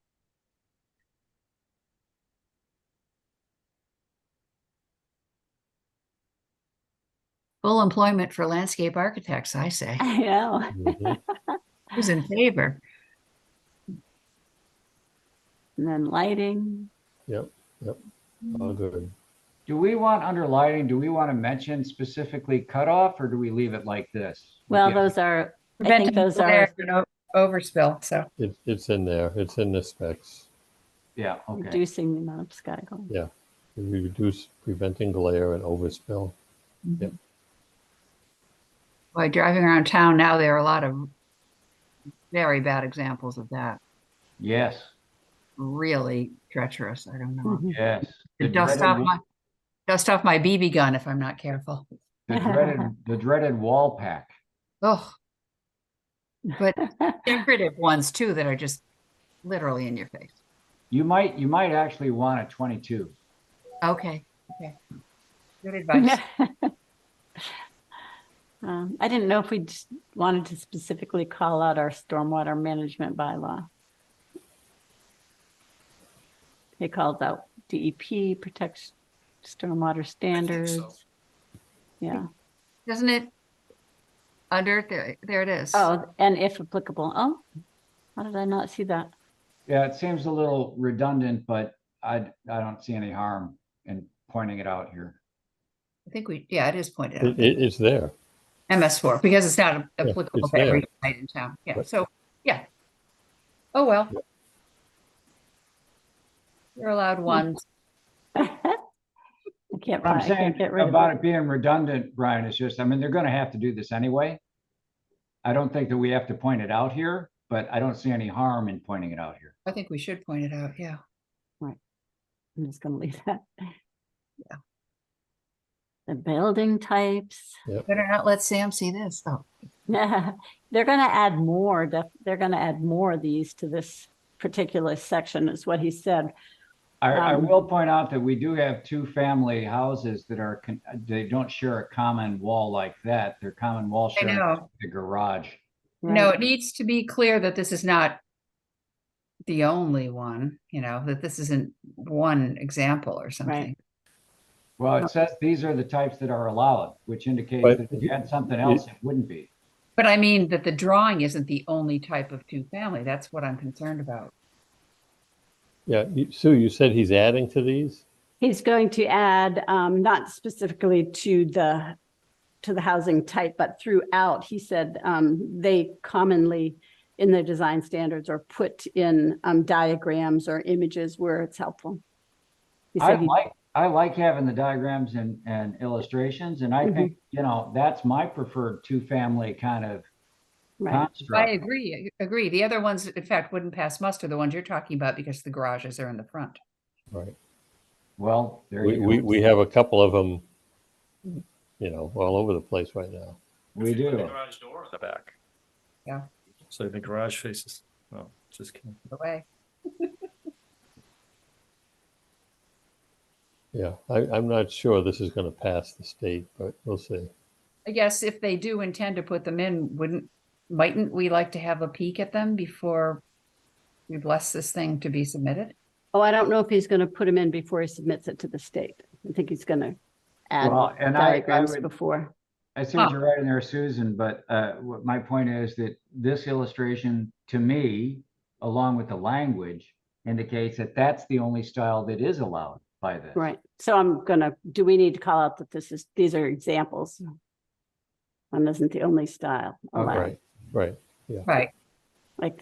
Full employment for landscape architects, I say. I know. Mhm. Who's in favor? And then lighting. Yep, all good. Do we want under lighting, do we want to mention specifically cutoff or do we leave it like this? Well, Yeah. those are, I think Preventing those glare are and overspill, so. It's in there. It's in the specs. Yeah, okay. reducing the amount of sky glare. Yeah, we reduce preventing glare and overspill. Yep. By driving around town now, there are a lot of very bad examples of that. Yes, Really treacherous. I don't know. Mhm. yes. And dust off my BB gun if I'm not careful. The dreaded wall pack. Oh. But decorative ones too that are just literally in your face. You might actually want a 22. Okay. Good advice. I didn't know if we just wanted to specifically call out our stormwater management bylaw. It calls out DEP, protects stormwater standards. Yeah. Doesn't it? Under there it is. Oh, and if applicable. Oh, how did I not see that? Yeah, it seems a little redundant, but I don't see any harm in pointing it out here. I think it is pointed out. It's there. MS4 because it's not applicable it's to every there. site in town. Yeah. Right. So yeah. Oh well. Yeah. You're allowed ones. I can't, What I'm I can't saying get rid of about it. it being redundant, Brian, is just, I mean, they're gonna have to do this anyway. I don't think that we have to point it out here, but I don't see any harm in pointing it out here. I think we should point it out. Yeah. I'm just gonna leave that. Yeah. The building types. Better not let Sam see this though. They're gonna add more, they're gonna add more of these to this particular section, is what he said. I will point out that we do have two family houses that are, they don't share a common wall like that. Their common wall I sharing know. the garage. No, Right. it needs to be clear that this is not the only one, that this isn't one example or something. Well, it says these are the types that are allowed, which indicates But that if you had something else, it wouldn't be. But I mean that the drawing isn't the only type of two family. That's what I'm concerned about. Yeah, Sue, you said he's adding to these? He's going to add, not specifically to the housing type, but throughout, he said, they commonly in their design standards are put in diagrams or images where it's helpful. He said I like having the diagrams and illustrations, and I think, that's my preferred two-family kind of right. construct. I agree. The other ones, in fact, wouldn't pass muster, the ones you're talking about, because the garages are in the front. Right. Well, there you go. We have a couple of them, all over the place right now. We do. Garage door in the back. Yeah. So the garage faces, oh, just kidding. The way. Yeah, I'm not sure this is going to pass the state, but we'll see. I guess if they do intend to put them in, mightn't we like to have a peek at them before we bless this thing to be submitted? Oh, I don't know if he's gonna put them in before he submits it to the state. I think he's gonna add Well, and I diagrams would, before. I see what Huh. you're writing there, Susan, but what my point is that this illustration, to me, along with the language, indicates that that's the only style that is allowed by this. Right, so do we need to call out that these are examples? One isn't the only style allowed, Right. Right. like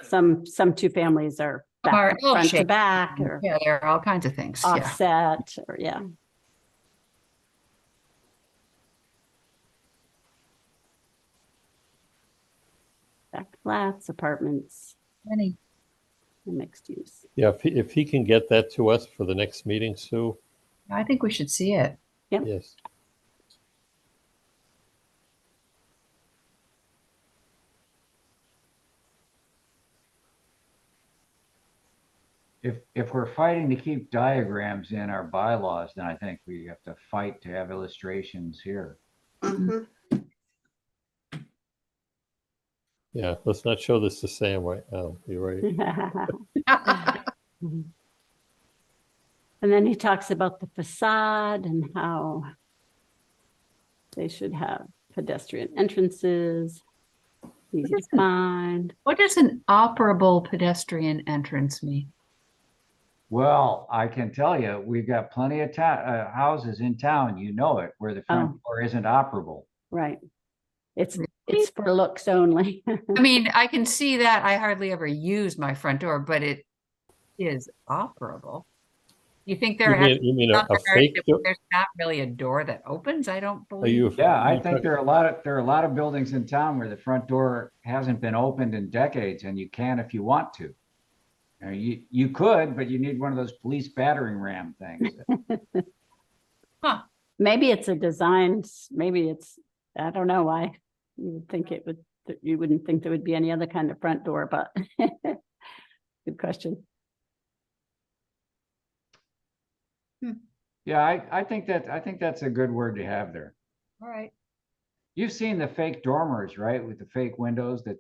some two families are Some are back, front to L-shaped. back, or Yeah, there are all kinds of things. Yeah. offset, or yeah. Back flats, apartments, Many. and mixed use. Yeah, if he can get that to us for the next meeting, Sue, I think we should see it. Yep. yes. If we're fighting to keep diagrams in our bylaws, then I think we have to fight to have illustrations here. Mhm. Yeah, let's not show this to Sam right now. You're right. And then he talks about the facade and how they should have pedestrian entrances, easy to find. What does an operable pedestrian entrance mean? Well, I can tell you, we've got plenty of houses in town, you know it, where the front door isn't operable. Right. It's for looks only. I mean, I can see that. I hardly ever use my front door, but it is operable. You think there You mean a fake door? there's not really a door that opens? I don't Are believe. you? Yeah, I you think talk- there are a lot of buildings in town where the front door hasn't been opened in decades, and you can if you want to. You could, but you need one of those police battering ram things. Huh. Maybe it's a design, maybe it's, I don't know why you would think it would, you wouldn't think there would be any other kind of front door, but good question. Yeah, I think that's a good word to have there. All right. You've seen the fake dormers, right? With the fake windows that,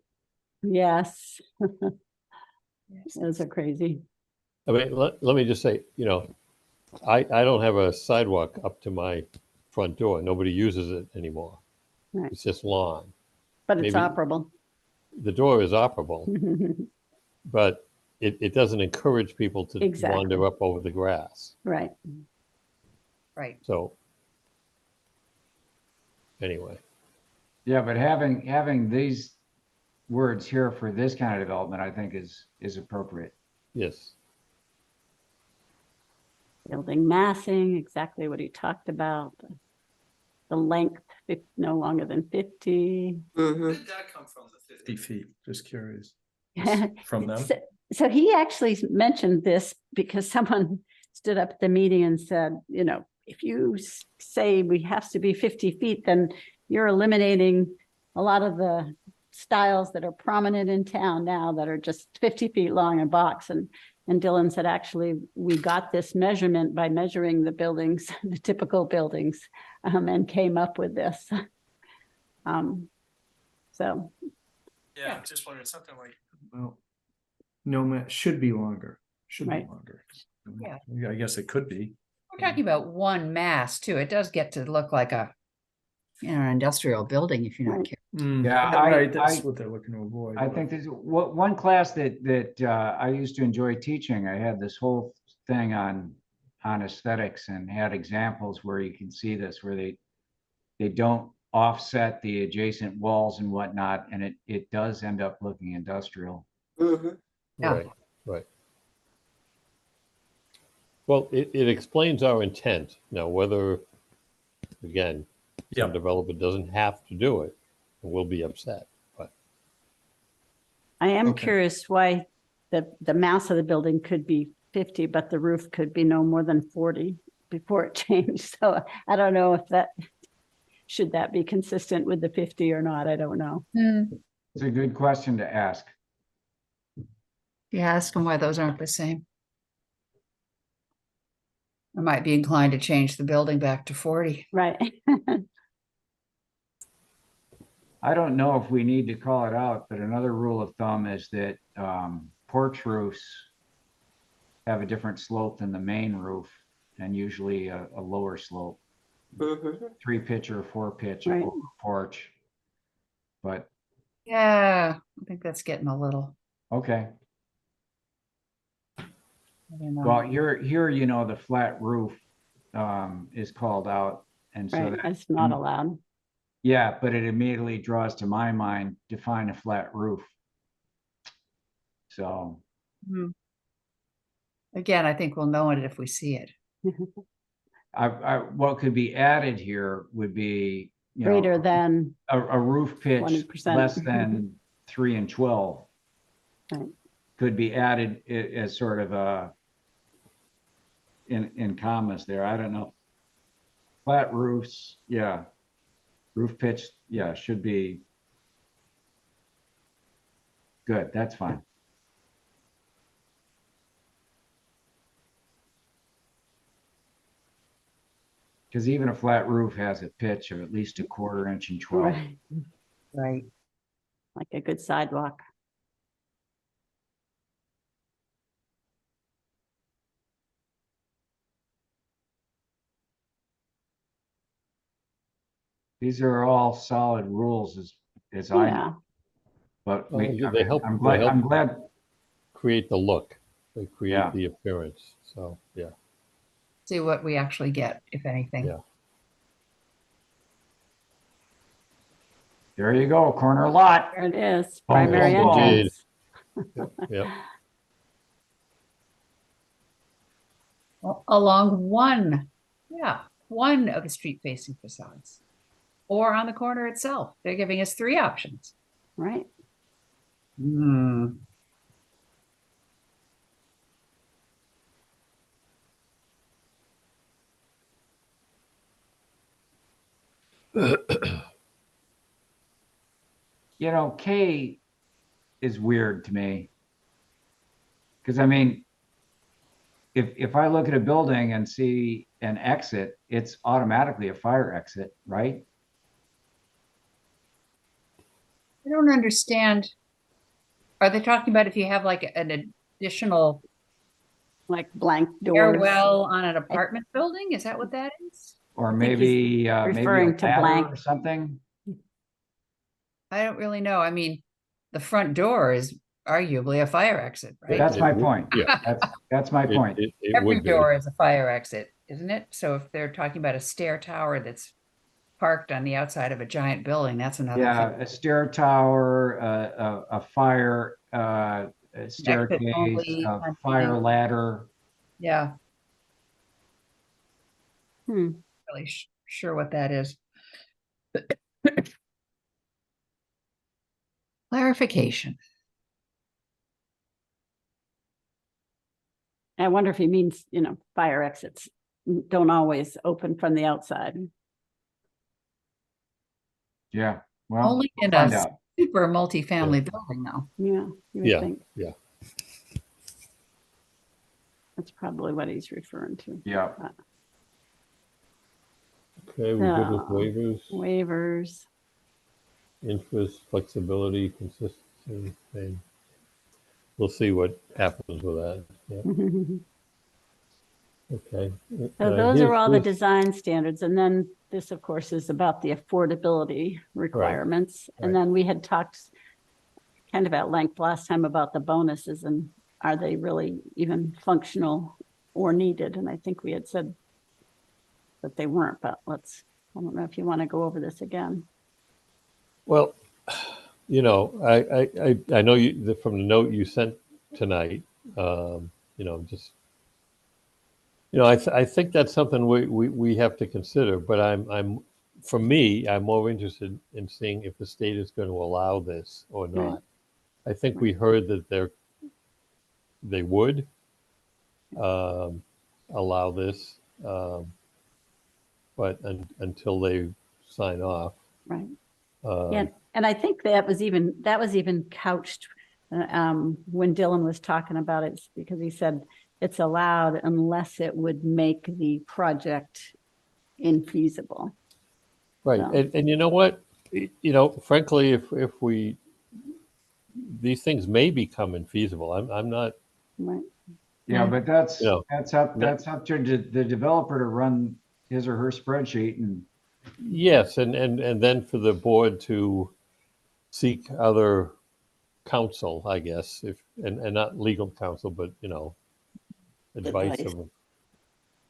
Yes, Yes. those are crazy. I mean, let me just say, I don't have a sidewalk up to my front door. Nobody uses it anymore. Right. It's just lawn. But it's Maybe- operable. The door is operable, but it doesn't encourage people to Exactly. wander up over the grass. Right. Right. So anyway, yeah, but having these words here for this kind of development, I think is appropriate. yes. Building massing, exactly what he talked about. The length, no longer than 50. Mhm. Where did that come from, the 50 feet? Just curious. Just from them? So he actually mentioned this because someone stood up at the meeting and said, if you say we have to be 50 feet, then you're eliminating a lot of the styles that are prominent in town now that are just 50 feet long in box. And Dylan said, actually, we got this measurement by measuring the buildings, the typical buildings, and came up with this. So Yeah, I'm just wondering, something like, well, no, should be longer, should be Right. longer. Yeah. I guess it could be. We're talking about one mass too. It does get to look like an industrial building if you're not Right. careful. Yeah, Right, that's what they're looking to avoid. I think there's one class that I used to enjoy teaching. I had this whole thing on aesthetics and had examples where you can see this, where they don't offset the adjacent walls and whatnot, and it does end up looking industrial. Mhm. Yeah. Right. Well, it explains our intent. Now, whether, again, some Yeah. developer doesn't have to do it, we'll be upset. But I am Okay. curious why the mass of the building could be 50, but the roof could be no more than 40 before it changed. So I don't know if should that be consistent with the 50 or not? I don't know. It's a good question to ask. Yeah, ask them why those aren't the same. I might be inclined to change the building back to 40. Right. I don't know if we need to call it out, but another rule of thumb is that porch roofs have a different slope than the main roof, and usually a lower slope, Mhm. 3-pitch or 4-pitch Right. over porch. But Yeah, I think that's getting a little, okay, I don't know. well, here, you know, the flat roof is called out, and so Right, that, that's not allowed. yeah, but it immediately draws to my mind, define a flat roof. So, Hmm. Again, I think we'll know it if we see it. what could be added here would be, you know, Greater than, a roof pitch 20%. less than 3 and 12 right, could be added as sort of a in commas there. I don't know. Flat roofs, yeah. Roof pitch, yeah, should be good. That's fine. Because even a flat roof has a pitch of at least 1/4 inch and 12. right, Right. like a good sidewalk. These are all solid rules as I know. Yeah, But Well, we, they help. I'm They glad, help I'm glad, create the look. They create Yeah. the appearance. So yeah. See what we actually get, if anything. Yeah. there you go, corner lot. there it is, Boom, primary boom, boom. entrance. Yep. Along one, yeah, one of the street facing facades. Or on the corner itself. They're giving us 3 options. Right, Hmm. You know, K is weird to me. Because I mean, if I look at a building and see an exit, it's automatically a fire exit, right? I don't understand. Are they talking about if you have like an additional like blank doors. stairwell on an apartment building? Is that what that is? Or I think he's maybe maybe a referring to ladder blank. or something. I don't really know. I mean, the front door is arguably a fire exit, right? That's my It would- point. Yeah. That's my point. It Every would be. door is a fire exit, isn't it? So if they're talking about a stair tower that's parked on the outside of a giant building, that's another Yeah, thing. a stair tower, a fire a staircase, only a kind of fire thing. ladder. Yeah, Hmm. really sure what that is. Clarification. I wonder if he means, fire exits don't always open from the outside. Yeah, well, Only we'll in find a out. super multifamily building though. Yeah, you would Yeah. think Yeah. that's probably what he's referring to. Yeah, Okay, we're good with So, waivers, Waivers. interest, flexibility, consistency, and we'll see what happens with that. Yeah. So Okay. those are all the here's- design standards. And then this, of course, is about the affordability requirements. And right. then we had talked kind of at length last time about the bonuses and are they really even functional or needed? And I think we had said that they weren't, but I don't know if you want to go over this again. Well, I know you from the note you sent tonight. Just I think that's something we have to consider. But for me, I'm more interested in seeing if the state is going to allow this or not. Right. I think we heard that they would allow this, but until they sign off. Right. Um, Yeah, and I think that was even couched when Dylan was talking about it, because he said it's allowed unless it would make the project infeasible. Right, So- and you know what? You know, frankly, if we, these things may become infeasible. I'm not, Right. Yeah, but that's, you know, that's up to the developer to run his or her spreadsheet and, yes, and then for the board to seek other counsel, I guess, if, and not legal counsel, but, you know, advice Advice. of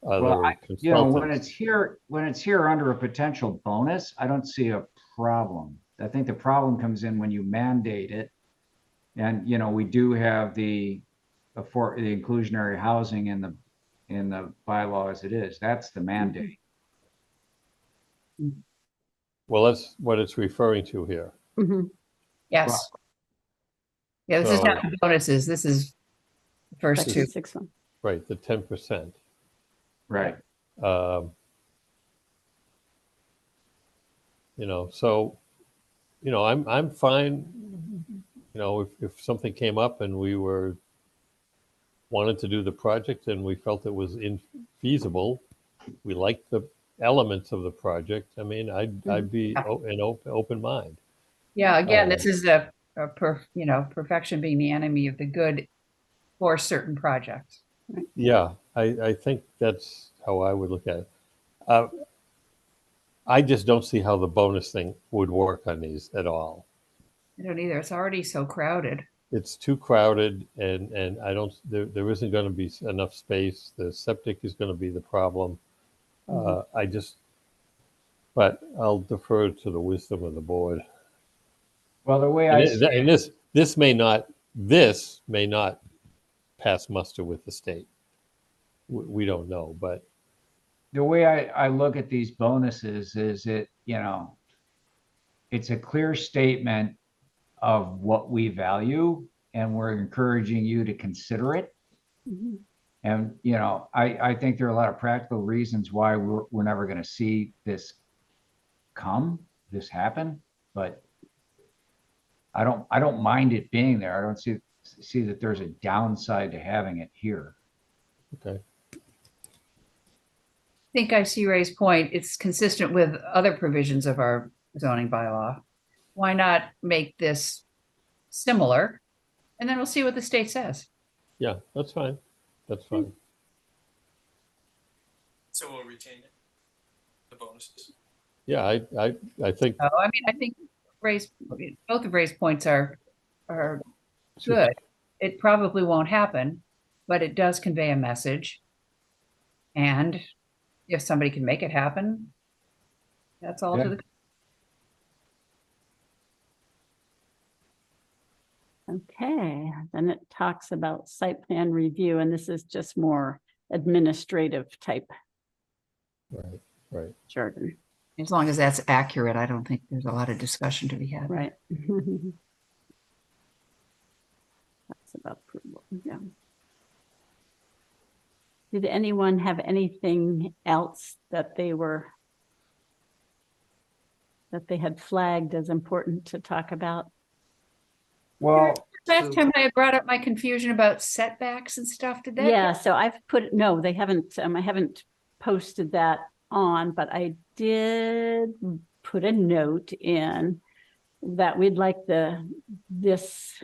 well, other you know, when consultants. it's here under a potential bonus, I don't see a problem. I think the problem comes in when you mandate it. And, you know, we do have the inclusionary housing in the bylaw as it is. That's the mandate. Well, that's what it's referring to here. Mhm. Yes. Yeah, this is So, not the bonuses. This is the first Section two. 6 one. right, the 10%. Right. You know, so, you know, I'm fine, you know, if something came up and we wanted to do the project and we felt it was infeasible, we liked the elements of the project, I mean, I'd be an open mind. Yeah, again, this is you know, perfection being the enemy of the good for certain projects. Yeah, I think that's how I would look at it. Uh, I just don't see how the bonus thing would work on these at all. I don't either. It's already so crowded. It's too crowded, and I don't. There isn't going to be enough space. The septic is going to be the problem. I just, but I'll defer to the wisdom of the board. Well, the way And, I it- see and it, this may not pass muster with the state. We don't know, but the way I look at these bonuses is it, you know, it's a clear statement of what we value and we're encouraging you to consider it. Mhm. And, you know, I think there are a lot of practical reasons why we're never going to see this happen, but I don't mind it being there. I don't see that there's a downside to having it here. okay. I think I see Ray's point. It's consistent with other provisions of our zoning bylaw. Why not make this similar? And then we'll see what the state says. Yeah, that's fine. That's fine. So we'll retain it, the bonuses. Yeah, I think Oh, I mean, I think both of Ray's points are good. It probably won't happen, but it does convey a message. And if somebody can make it happen, that's all Yeah. to the. Okay, then it talks about site plan review, and this is just more administrative type right. jargon, As long as that's accurate, I don't think there's a lot of discussion to be had. right? That's about approval, yeah. Did anyone have anything else that they had flagged as important to talk about? Well, Last time I brought up my confusion about setbacks and stuff, did that? Yeah, so I've put, no, they haven't, I haven't posted that on, but I did put a note in that we'd like this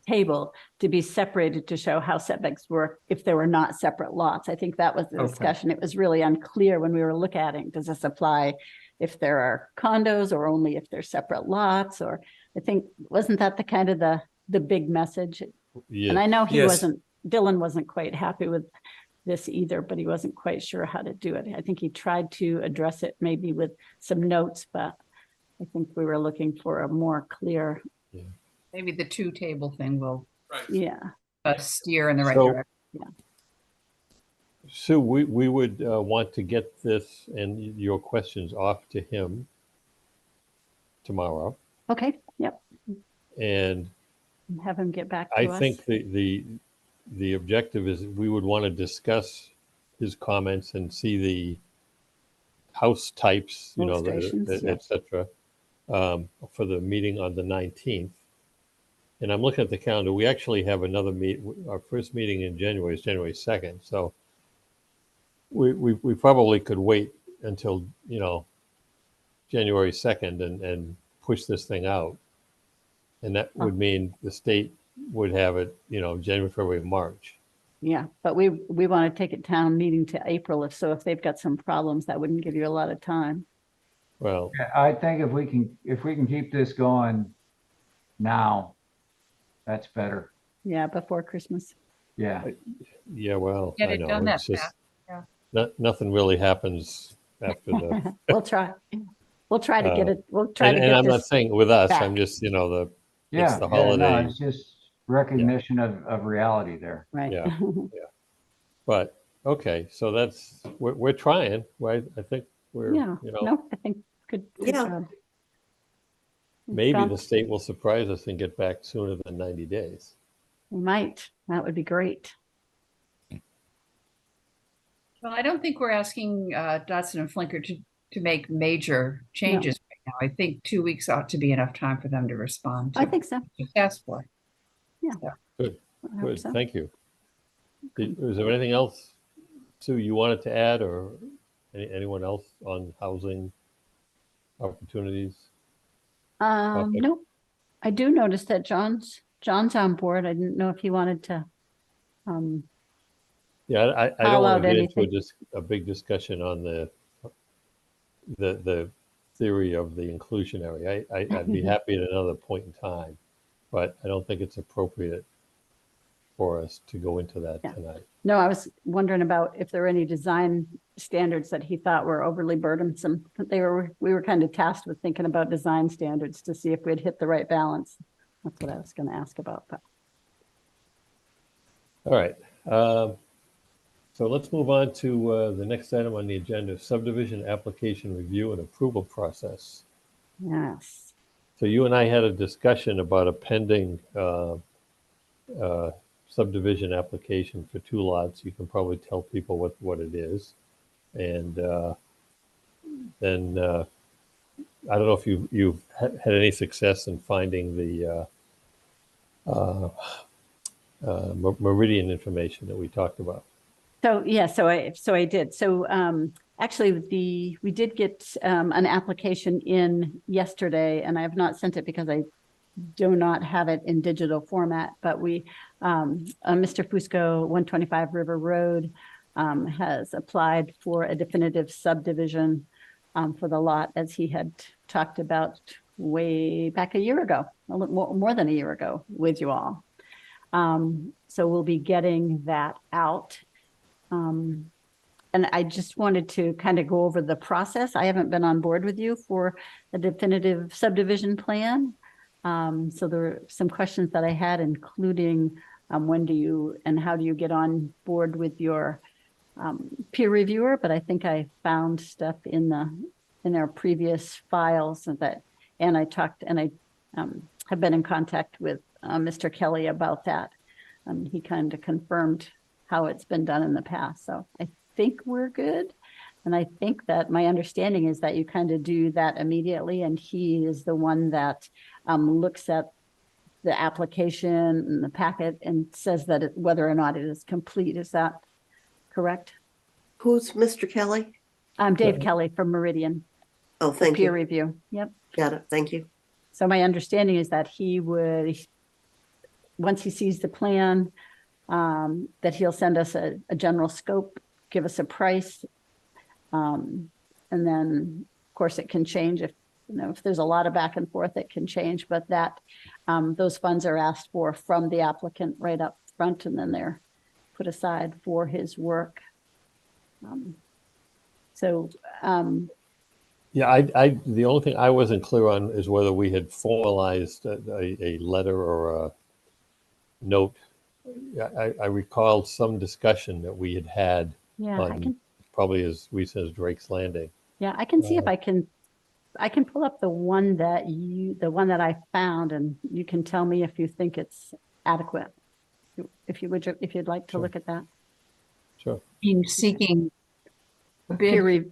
table to be separated to show how setbacks work if there were not separate lots. I think that was the Okay. discussion. It was really unclear when we were looking at it. Does this apply if there are condos or only if they're separate lots? Or I think, wasn't that the kind of the big message? Yes. And I know Yes. Dylan wasn't quite happy with this either, but he wasn't quite sure how to do it. I think he tried to address it maybe with some notes, but I think we were looking for a more clear, Maybe the two table thing will yeah. steer in the right So- direction. Sue, we would want to get this and your questions off to him tomorrow. Okay, yep. And Have him get back to I us. think the objective is we would want to discuss his comments and see the house types, you know, Illustrations, yeah. et cetera, for the meeting on the 19th. And I'm looking at the calendar. We actually have another our first meeting in January is January 2nd. So we probably could wait until, January 2nd and push this thing out. And that would mean the state would have it, January, February, March. Yeah, but we want to take it town meeting to April. If they've got some problems, that wouldn't give you a lot of time. Well, I think if we can keep this going now, that's better. Yeah, before Christmas. Yeah. yeah, well, Get I it know. done that It's just, fast, yeah. nothing really happens after the. We'll try. We'll try to get it. We'll try And, to and get I'm not this. saying with us, I'm back. just, it's Yeah, the yeah, no, holiday. it's just recognition of reality there. Right. Yeah. But, okay, so we're trying, right? I think we're, Yeah, no, I think good Yeah. job. maybe John, the state will surprise us and get back sooner than 90 days. we might. That would be great. Well, I don't think we're asking Dotson and Flinker to make major changes right now. I think 2 weeks ought to be enough time for them to respond to. I think so. Just ask for. Good, I hope good, so. thank you. Was there anything else, Sue, you wanted to add, or anyone else on housing opportunities? topic? No, I do notice that John's on board. I didn't know if he wanted to. Yeah, I Call don't want out to get into anything. a big discussion on the theory of the inclusionary. I'd be happy at another point in time, but I don't think it's appropriate for us to go into that Yeah. tonight. No, I was wondering about if there were any design standards that he thought were overly burdensome. We were kind of tasked with thinking about design standards to see if we'd hit the right balance. That's what I was going to ask about. But All right. So let's move on to the next item on the agenda, subdivision application review and approval process. yes, So you and I had a discussion about a pending subdivision application for 2 lots. You can probably tell people what it is. And then I don't know if you've had any success in finding the meridian information that we talked about. so yeah, so I did. So actually, we did get an application in yesterday, and I have not sent it because I do not have it in digital format. But Mr. Fusco, 125 River Road, has applied for a definitive subdivision for the lot, as he had talked about way back a year ago, a little more than a year ago with you all. So we'll be getting that out. And I just wanted to kind of go over the process. I haven't been on board with you for the definitive subdivision plan. So there were some questions that I had, including when do you and how do you get on board with your peer reviewer? But I think I found stuff in our previous files and I have been in contact with Mr. Kelly about that. He kind of confirmed how it's been done in the past. So I think we're good. And I think that my understanding is that you kind of do that immediately, and he is the one that looks at the application and the packet and says that whether or not it is complete. Is that correct? Who's Mr. Kelly? I'm Dave Kelly from Meridian Oh, thank Peer you. Review. Yep. Got it. Thank you. So my understanding is that he would, once he sees the plan, that he'll send us a general scope, give us a price. And then, of course, it can change if there's a lot of back and forth, it can change, but that those funds are asked for from the applicant right up front, and then they're put aside for his work. Yeah, the only thing I wasn't clear on is whether we had formalized a letter or a note. I recalled some discussion that we had Yeah, on probably as recent as Drake's Landing. Yeah, I can see if I can pull up the one that I found, and you can tell me if you think it's adequate. If you'd like to Sure. look at that. Sure. In seeking a bid.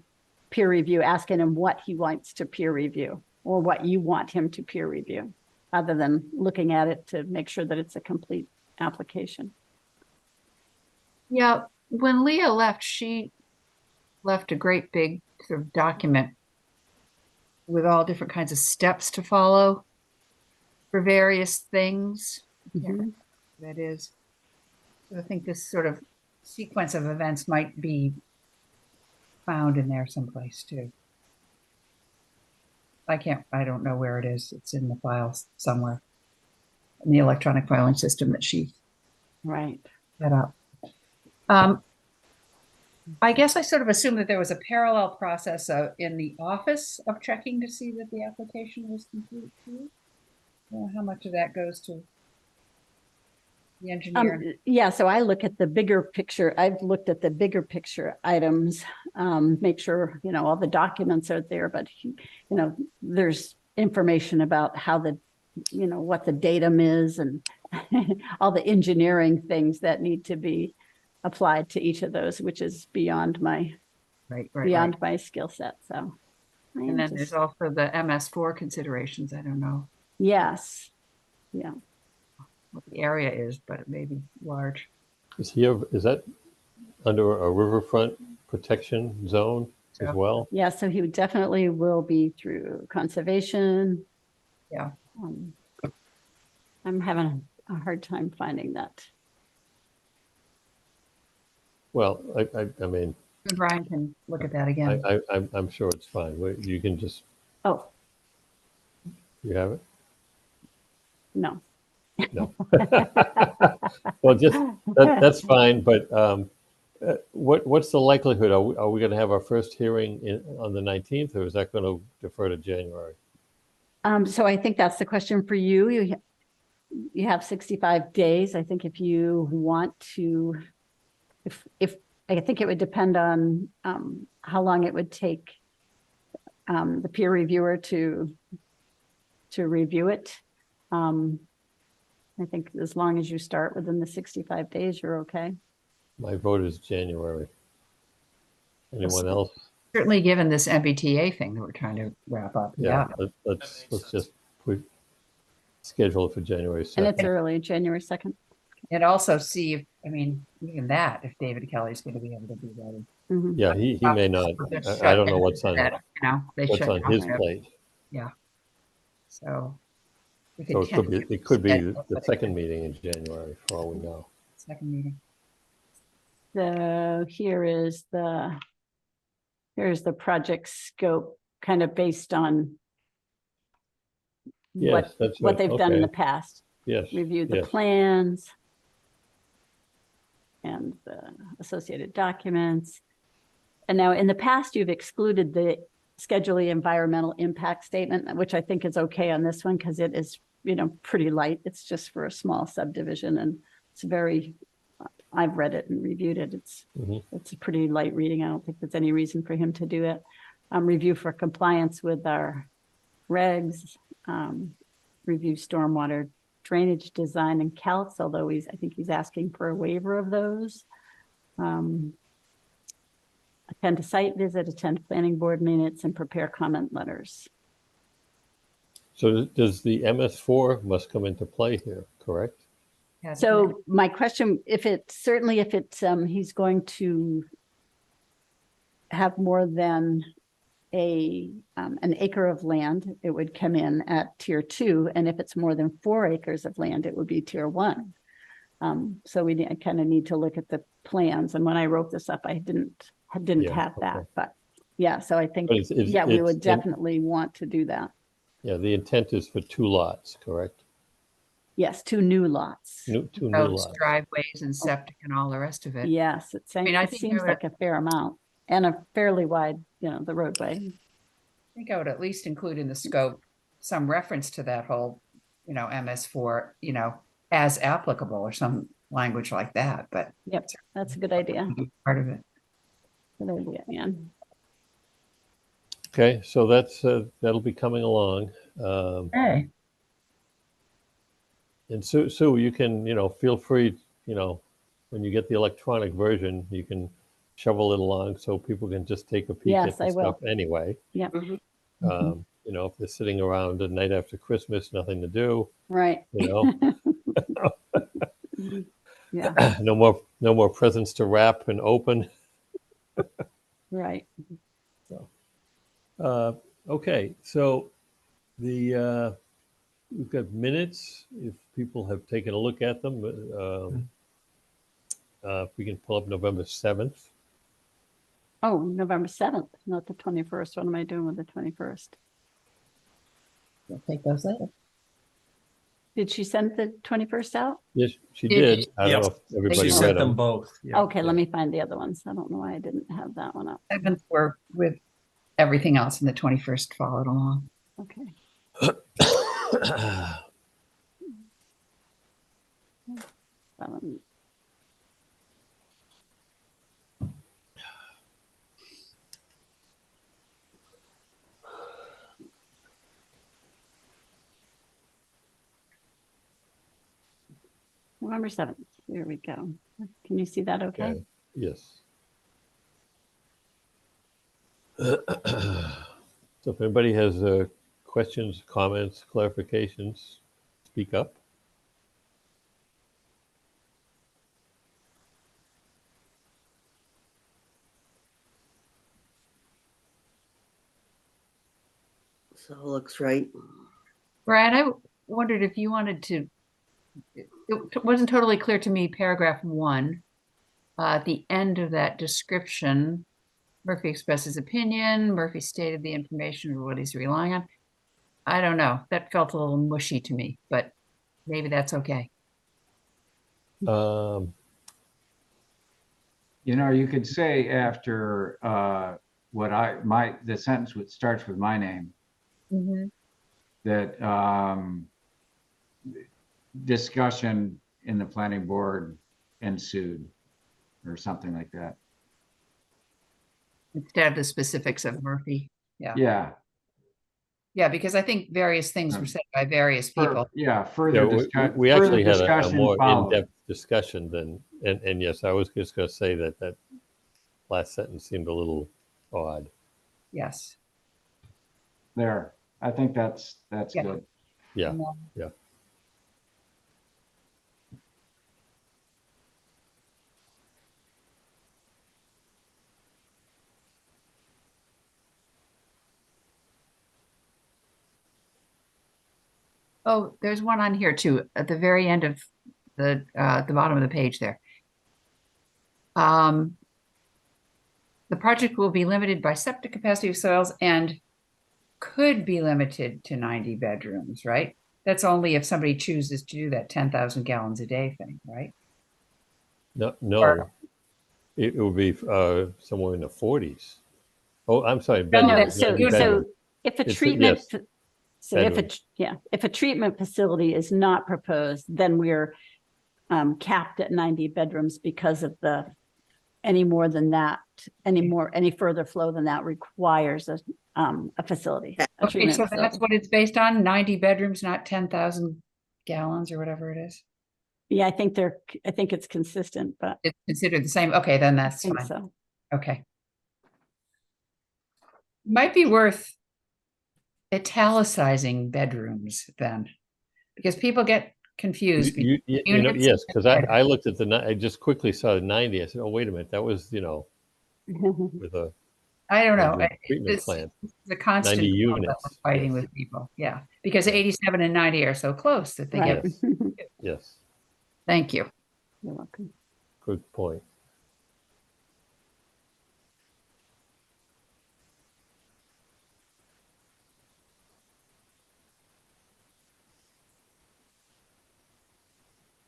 Peer review, asking him what he wants to peer review or what you want him to peer review, other than looking at it to make sure that it's a complete application. Yeah, when Leah left, she left a great big sort of document with all different kinds of steps to follow for various things. Mhm. That is, I think this sort of sequence of events might be found in there someplace too. I don't know where it is. It's in the files somewhere in the electronic filing system that she Right. set up. I guess I sort of assumed that there was a parallel process in the office of checking to see that the application was complete too. How much of that goes to the engineer? Yeah, so I look at the bigger picture. I've looked at the bigger picture items, make sure, all the documents are there, but, there's information about how what the datum is and all the engineering things that need to be applied to each of those, which is beyond my Right. my skill set. So. And then there's also the MS4 considerations. I don't know Yes. Yeah. what the area is, but it may be large. Is that under a riverfront protection zone as Yeah. well? Yeah, so he definitely will be through conservation. Yeah. I'm having a hard time finding that. Well, I mean, Brian can look at that again. I'm sure it's fine. You can just, Oh, you have it? no. No. Well, that's fine, but what's the likelihood? Are we going to have our first hearing on the 19th, or is that going to defer to January? So I think that's the question for you. You have 65 days. I think if you want to, if I think it would depend on how long it would take the peer reviewer to review it. I think as long as you start within the 65 days, you're okay. My vote is January. Anyone else? Certainly given this MBTA thing that we're trying to wrap up. Yeah. Let's just schedule it for January 2nd. And it's early, January 2nd. And also see if, even that, if David Kelly's going to be able to be ready. Mhm. Yeah, he may not. I don't know what's on his plate. Yeah. So. So it could be the second meeting in January for all we know. Second meeting. So here's the project scope, kind of based on Yes, that's what right. they've done in the Okay. past. Yes. Reviewed the yes. plans and the associated documents. And now in the past, you've excluded the schedule the environmental impact statement, which I think is okay on this one because it is, pretty light. It's just for a small subdivision and it's I've read it and reviewed it. It's a pretty light reading. I don't think there's any reason for him to do it. Review for compliance with our regs, review stormwater drainage design and calcs, although I think he's asking for a waiver of those. Attend a site visit, attend planning board minutes, and prepare comment letters. So does the MS4 must come into play here, correct? Yeah, So my question, if it's he's going to have more than an acre of land, it would come in at tier 2. And if it's more than 4 acres of land, it would be tier 1. So I kind of need to look at the plans. And when I wrote this up, I didn't have that, okay. but yeah, so I think, But we would definitely want to do that. Yeah, the intent is for 2 lots, correct? Yes, 2 new lots. Two new roads, lots. driveways and septic and all the rest of it. Yes, I it think seems like a fair amount and a fairly wide, the roadway. I think I would at least include in the scope some reference to that whole, MS4, as applicable or some language like that, but. Yep, that's a good idea. Part of it. Good idea, Ann. Okay, so that'll be coming along. Hey. And Sue, you can, feel free, when you get the electronic version, you can shovel it along so people can just take a peek Yes, at the I will. stuff anyway. Yeah. If they're sitting around the night after Christmas, nothing to do, Right. Yeah, no more presents to wrap and open. right. So, Okay, so we've got minutes, if people have taken a look at them. If we can pull up November 7th. Oh, November 7th, not the 21st. What am I doing with the 21st? We'll take those later. Did she send the 21st out? Yes, she Did did. she? I don't know if She everybody She read sent them them. both. Yeah. Okay, let me find the other ones. I don't know why I didn't have that one up. 7th were with everything else, and the 21st followed along. Okay. Um, November 7th. Here we go. Can you see that okay? Okay, yes. So if anybody has questions, comments, clarifications, speak up. So it looks right. Brad, I wondered if you wanted to, it wasn't totally clear to me, paragraph 1, at the end of that description, Murphy expressed his opinion, Murphy stated the information of what he's relying on. I don't know, that felt a little mushy to me, but maybe that's okay. Um, You know, you could say after the sentence which starts with my name, that discussion in the planning board ensued, or something like that. Instead of the specifics of Murphy. Yeah. Yeah. Yeah, because I think various things were said by various people. Yeah, yeah, further we actually had a discussion more followed. in-depth discussion than, and yes, I was just going to say that last sentence seemed a little odd. Yes. There, I think that's Yeah. good. Yeah, And then- yeah. Oh, there's one on here too, at the very end of the bottom of the page there. The project will be limited by septic capacity of soils and could be limited to 90 bedrooms, right? That's only if somebody chooses to do that 10,000 gallons a day thing, right? No, Or- it would be somewhere in the 40s. Oh, I'm sorry, No, bedrooms. So, 90 so bedrooms. if a It's- treatment, yes, so if bedrooms. if a treatment facility is not proposed, then we're capped at 90 bedrooms because of any more than that, any further flow than that requires a facility. A Okay, treatment so that's facility. what it's based on, 90 bedrooms, not 10,000 gallons or whatever it is. Yeah, I think it's consistent, but It's considered the same. Okay, then I that's think fine. so. Okay. Might be worth italicizing bedrooms then, because people get confused. You know, units yes, and because I looked at I just quickly saw the 90. I said, oh, wait a minute, that was, with a I don't know. with a treatment This plant, is a constant 90 battle that units. we're fighting Yes, with people. Yeah, because Yeah. 87 and 90 are so close that they Right. get. Yes. Yes, Thank you. You're welcome. good point.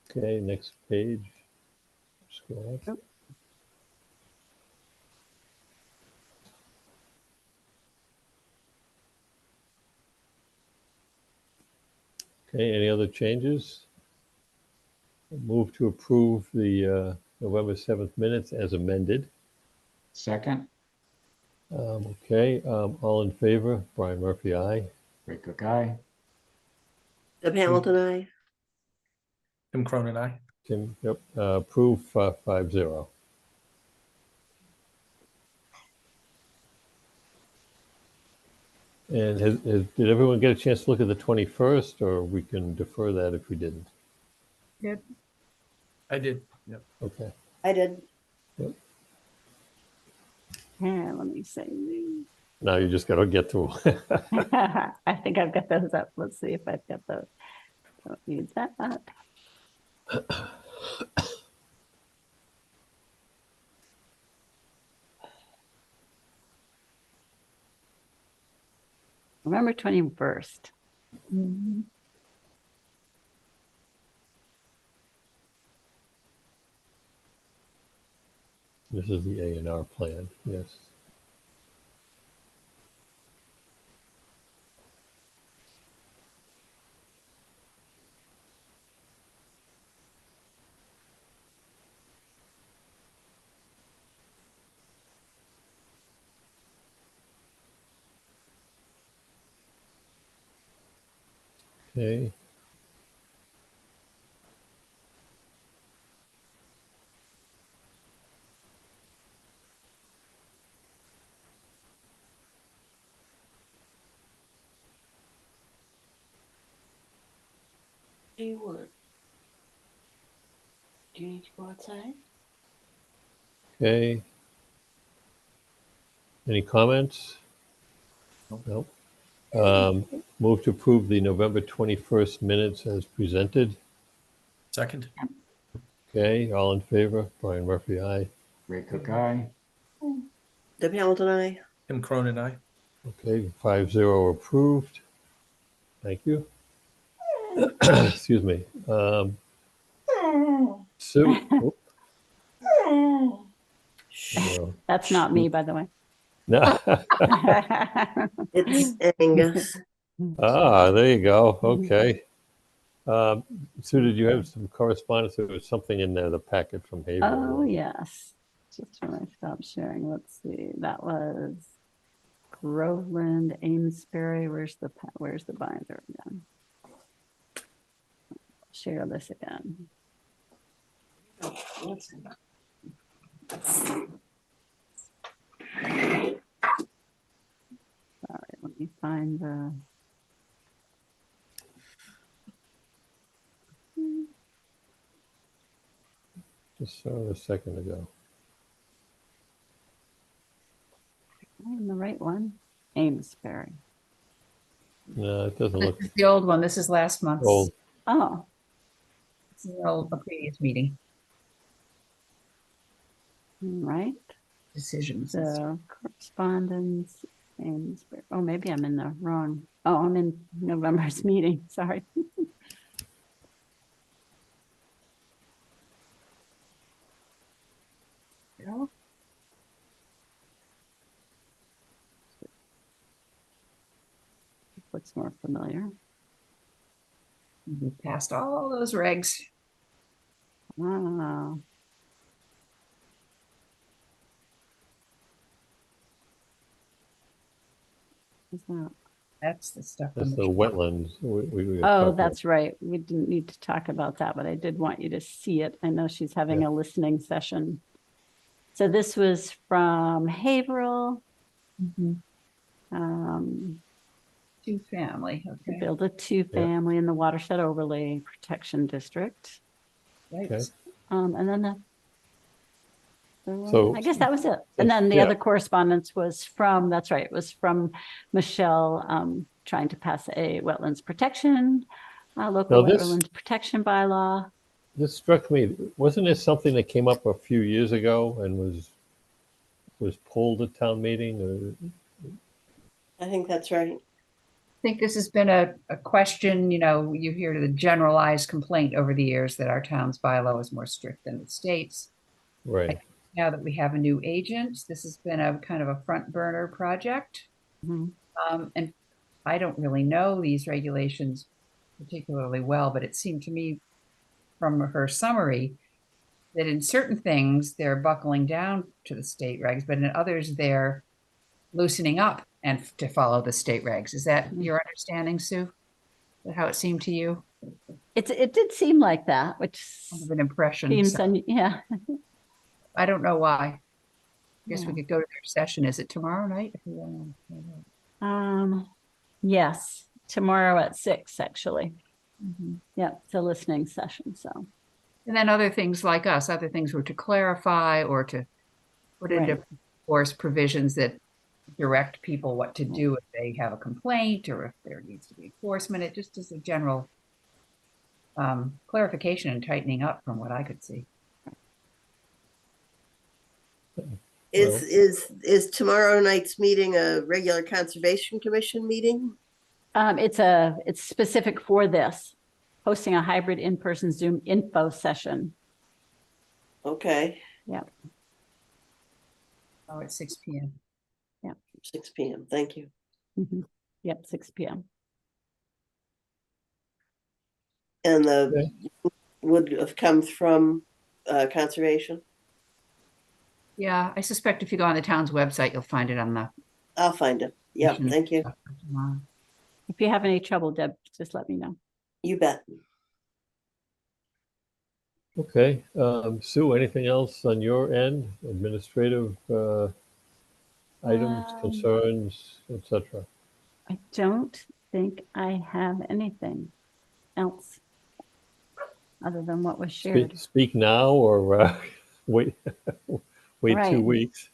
Okay, next page. Scroll up. Yep. Okay, any other changes? Move to approve the November 7th minutes as amended. Second, Okay, all in favor? Brian Murphy, aye. Ray Cook, aye. Deb Hamilton, I. Tim Cronin, aye. Tim, yep, approve 5-0. And did everyone get a chance to look at the 21st, or we can defer that if we didn't? I did. Yep. Okay. I did. Yeah, let me say. Now you just got to get through. I think I've got those up. Let's see if I've got those. Don't use that. November 21st. This is the A&R plan, yes. Okay. Do you want? Do you need to go outside? Okay. Any comments? Nope. No. Move to approve the November 21st minutes as presented. Second. Okay, all in favor? Brian Murphy, aye. Ray Cook, aye. Deb Hamilton, I. Tim Cronin, aye. Okay, 5-0 approved. Thank you. Excuse me. Sue. Oh, no. That's not me, by the way. No. It's Angus. There you go. Okay. Sue, did you have some correspondence? There was something in there, the packet from Haverhill. Oh, yes. Just when I stopped sharing, let's see. That was Groveland, Amesbury. Where's the binder again? Share this again. Sorry, let me find the. Just saw it a second ago. I'm the right one. Amesbury. No, it doesn't This look is the old one. This is last month's. old. Oh, This is a previous meeting right. decisions. So correspondence, Amesbury. Oh, maybe I'm in the wrong. Oh, I'm in November's meeting. Sorry. Looks more familiar. We passed all those regs. Wow. What's that? That's the stuff. That's on the wetlands. We Oh, talked that's right. We didn't need to talk about that, but I did want you to see it. I know she's having Yeah. a listening session. So this was from Haverhill. Mhm. Um, Two family. to Okay. build a two-family in the watershed overlay protection district. Right. Okay. And then So- I guess that was it. And then the Yeah. other correspondence was from, that's right, it was from Michelle trying to pass a wetlands protection, local Now this- wetlands protection bylaw. This struck me. Wasn't this something that came up a few years ago and was pulled at town meeting? Or, I think that's right. I think this has been a question, you hear the generalized complaint over the years that our town's bylaw is more strict than the state's. right. Now that we have a new agent, this has been a kind of a front burner project. Mhm. And I don't really know these regulations particularly well, but it seemed to me from her summary that in certain things they're buckling down to the state regs, but in others they're loosening up and to follow the state regs. Is that your understanding, Sue? Is that how it seemed to you? It did seem like that, which Kind of an impression. seems, So yeah. I don't know why. I guess we Yeah. could go to their session. Is it tomorrow night? If we want to- Yes, tomorrow at 6, actually. Mhm. Yeah, it's a listening session, so. And then other things like us, other things were to clarify or to put into Right. force provisions that direct people what to do if they have a complaint or if there needs to be enforcement. It just is a general clarification and tightening up from what I could see. Is tomorrow night's meeting a regular Conservation Commission meeting? It's specific for this, hosting a hybrid in-person Zoom info session. Okay, Oh, at 6 p.m. 6 p.m. Thank you. Yep, 6 p.m. And Okay. would have come from Conservation? Yeah, I suspect if you go on the town's website, you'll find it on the. I'll find it. Yeah, thank you. If you have any trouble, Deb, just let me know. You bet. Okay, Sue, anything else on your end, administrative items, concerns, etc.? I don't think I have anything else other than what was shared. Speak now or wait wait 2 Right. weeks.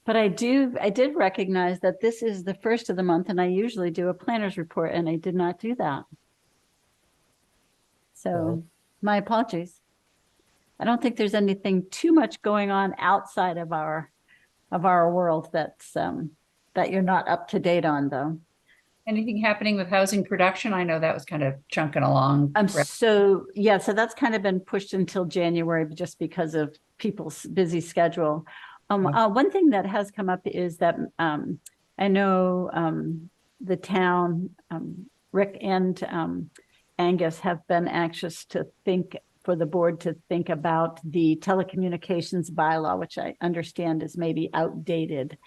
But I did recognize that this is the first of the month and I usually do a planner's report and I did not do that. So my apologies. I don't think there's anything too much going on outside of our world that's that you're not up to date on though. Anything happening with housing production? I know that was kind of chunking along. So that's kind of been pushed until January just because of people's busy schedule. One thing that has come up is that I know the town, Rick and Angus have been anxious to think for the board to think about the telecommunications bylaw, which I understand is maybe outdated.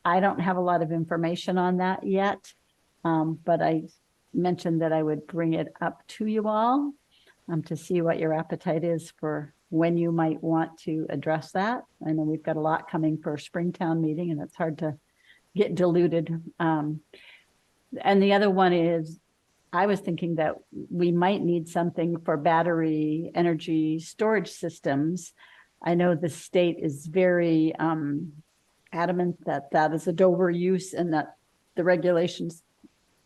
I don't have a lot of information on that yet, but I mentioned that I would bring it up to you all to see what your appetite is for when you might want to address that. I know we've got a lot coming for a Springtown meeting and it's hard to get diluted. And the other one is, I was thinking that we might need something for battery energy storage systems. I know the state is very adamant that that is a Dover use and that the regulations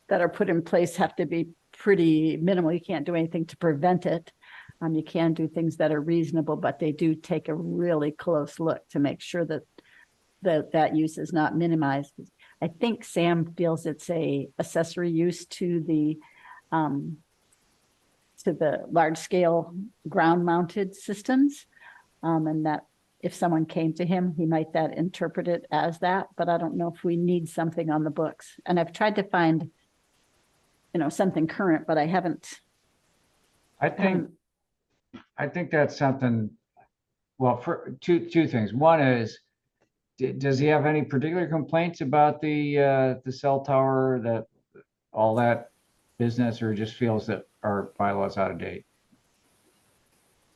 that are put in place have to be pretty minimal. You can't do anything to prevent it. You can do things that are reasonable, but they do take a really close look to make sure that that use is not minimized. I think Sam feels it's a accessory use to the large scale ground mounted systems. And that if someone came to him, he might interpret it as that, but I don't know if we need something on the books. And I've tried to find, something current, but I haven't. I think that's something, well, for two things. One is, does he have any particular complaints about the cell tower, that all that business, or just feels that our bylaw is out of date?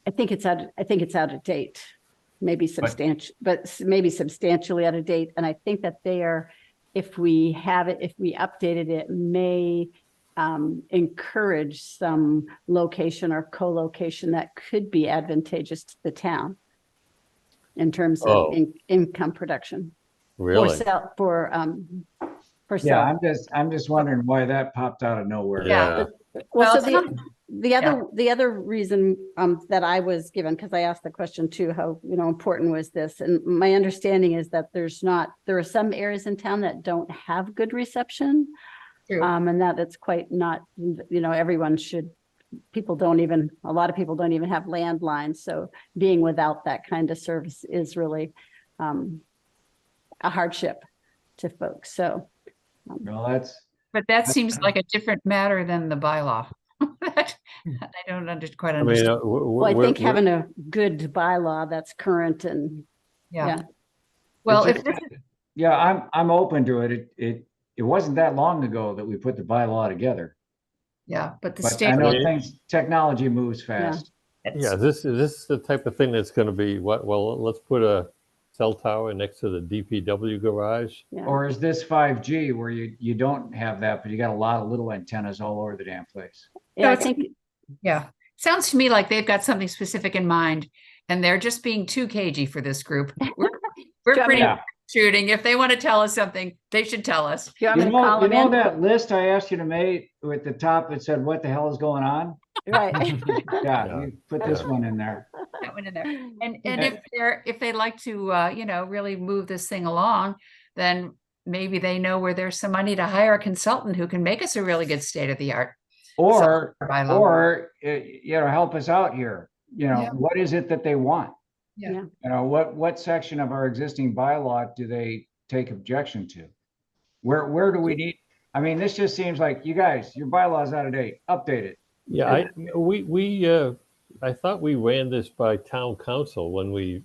I think it's out of date, maybe substantially out of date. And I think that if we updated it, may encourage some location or co-location that could be advantageous to the town in terms of income production. Really? For Yeah, I'm just wondering why that popped out of nowhere. Yeah. Well, so the other reason that I was given, because I asked the question too, how important was this? And my understanding is that there are some areas in town that don't have good reception. True. And that it's quite not, everyone should, a lot of people don't even have landlines. So being without that kind of service is really a hardship to folks. So. Well, but that seems like a different matter than the bylaw. I don't quite understand. Well, I think having a good bylaw that's current and yeah. Well, I'm open to it. It wasn't that long ago that we put the bylaw together. Yeah, but I know technology moves fast. Yeah, this is the type of thing that's going to be well, let's put a cell tower next to the DPW garage. Yeah. Or is this 5G where you don't have that, but you got a lot of little antennas all over the damn place? Yeah, I think. Yeah, sounds to me like they've got something specific in mind, and they're just being too cagey for this group. We're pretty. Yeah. shooting. If they want to tell us something, they should tell us. Do you want me to call You him know in? that list I asked you to make with the top that said, what the hell is going on? Right. Yeah, Yeah. you put this Yeah. one in there. That one in there. And Okay. if they'd like to really move this thing along, then maybe they know where there's some money to hire a consultant who can make us a really good state of the art. Or, bylaw. help us out here. Yeah. What is it that they want? Yeah. What section of our existing bylaw do they take objection to? Where do we need? I mean, this just seems like, you guys, your bylaw's out of date, update it. Yeah, I thought we ran this by town council when we,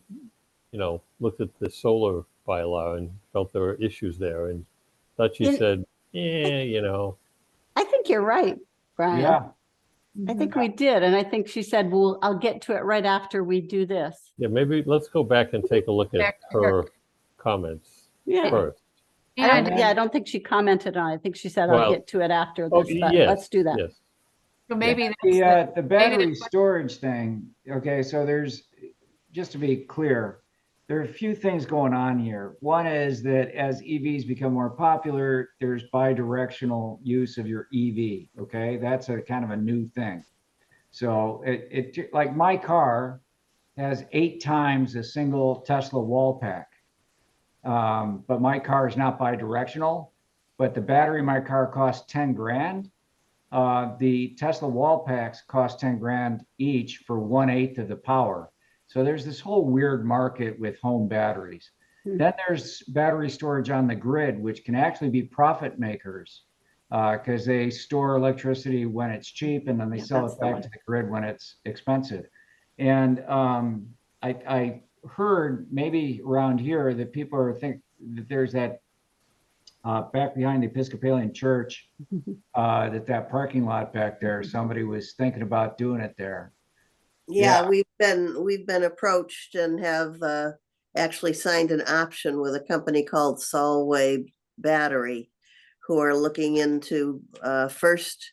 looked at the solar bylaw and felt there were issues there, and thought she It- said, I think you're right, Brian. Yeah, I think we did. And I think she said, well, I'll get to it right after we do this. yeah, maybe let's go back and take a look at Back to her. her comments Yeah. first. And I don't think she commented on it. I think she said, I'll Well, get to it after Oh, this, but yes, let's do that. Yes. so maybe the battery maybe the- storage thing, okay, so just to be clear, there are a few things going on here. One is that as EVs become more popular, there's bi-directional use of your EV, okay? That's a kind of a new thing. So it like my car has 8 times a single Tesla wall pack. But my car is not bi-directional, but the battery in my car costs 10 grand. The Tesla wall packs cost 10 grand each for 1/8 of the power. So there's this whole weird market with home batteries. Then there's battery storage on the grid, which can actually be profit makers because they store electricity when it's cheap and then they sell that's it the back one. to the grid when it's expensive. And I heard maybe around here that people are think that there's that back behind the Episcopalian church, that parking lot back there, somebody was thinking about doing it there. Yeah, we've been approached and have actually signed an option with a company called Solway Battery, who are looking into first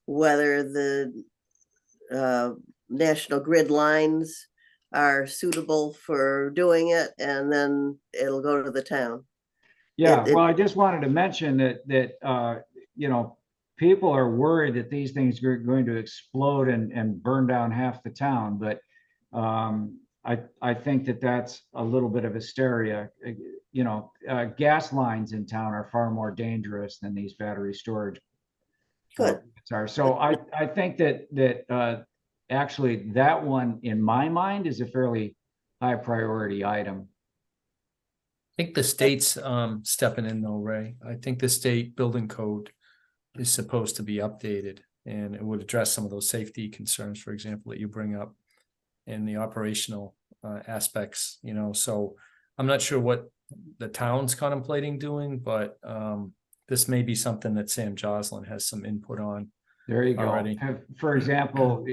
whether the national grid lines are suitable for doing it, and then it'll go to the town. Yeah, It- well, I just wanted to mention that people are worried that these things are going to explode and burn down half the town, but I think that that's a little bit of hysteria. Gas lines in town are far more dangerous than these battery storage Good. are. So I think that actually that one, in my mind, is a fairly high priority item. I think the state's stepping in though, Ray. I think the state building code is supposed to be updated and it would address some of those safety concerns, for example, that you bring up in the operational aspects, so I'm not sure what the town's contemplating doing, but this may be something that Sam Joslin has some input on. There you go. Already. For example,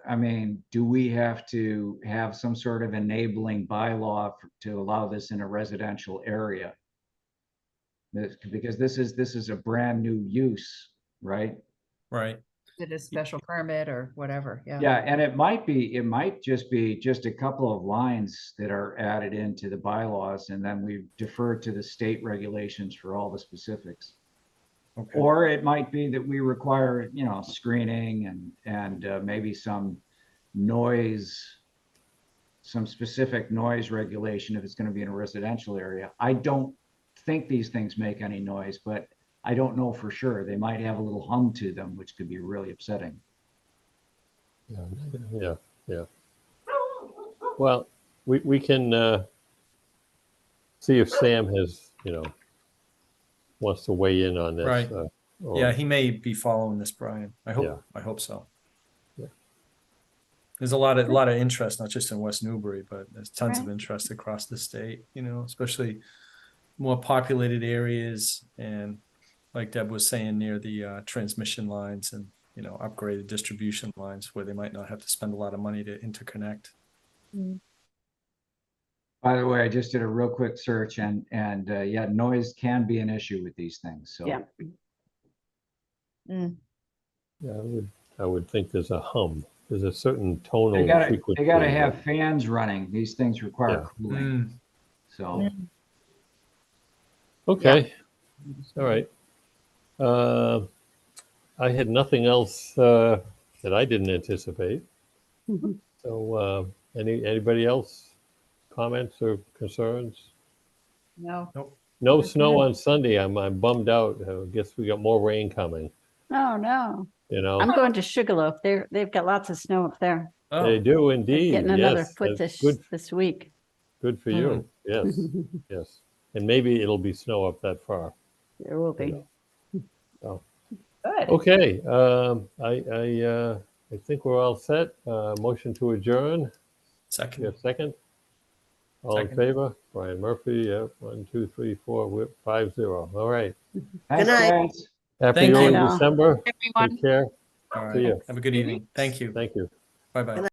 I mean, do we have to have some sort of enabling bylaw to allow this in a residential area? Because this is a brand new use, right? Right. Did a special permit or whatever, yeah. Yeah, and it might just be a couple of lines that are added into the bylaws, and then we defer to the state regulations for all the specifics. Okay. Or it might be that we require, screening and maybe some specific noise regulation if it's going to be in a residential area. I don't think these things make any noise, but I don't know for sure. They might have a little hum to them, which could be really upsetting. Yeah. Well, we can see if Sam has, wants to weigh in on this. Right. Or- Yeah, he may be following this, Brian. I hope. Yeah. I hope so. Yeah. There's a lot of interest, not just in West Newbury, but there's tons of Right. interest across the state. Especially more populated areas, and like Deb was saying, near the transmission lines and upgraded distribution lines where they might not have to spend a lot of money to interconnect. By the way, I just did a real quick search and yeah, noise can be an issue with these things. So Yeah. Yeah, I would think there's a hum. There's a certain tonal they gotta frequency. they gotta have fans running. These things require Yeah. cooling. So Okay, all right. I had nothing else that I didn't anticipate. Mhm. So, anybody else comments or concerns? No, No That's snow good. on Sunday. I'm bummed out. I guess we got more rain coming. Oh, no. You know, I'm going to Sugarloaf. They've got lots of snow up there. they Oh, do They're indeed. getting another Yes, foot that's good. this week. Good for you. Yes, yes. And maybe it'll be snow up that far. There will You be. know. So, good. okay. I think we're all set. Motion to adjourn. You second. have second? All in Second. favor? Brian Murphy, yeah, 1, 2, 3, 4, we're 5-0. All right. Thanks, night. guys. Happy Thank early you. December. Everyone. Take care. All See right. you. Have a good evening. Thank you. Thank you. Bye-bye. Good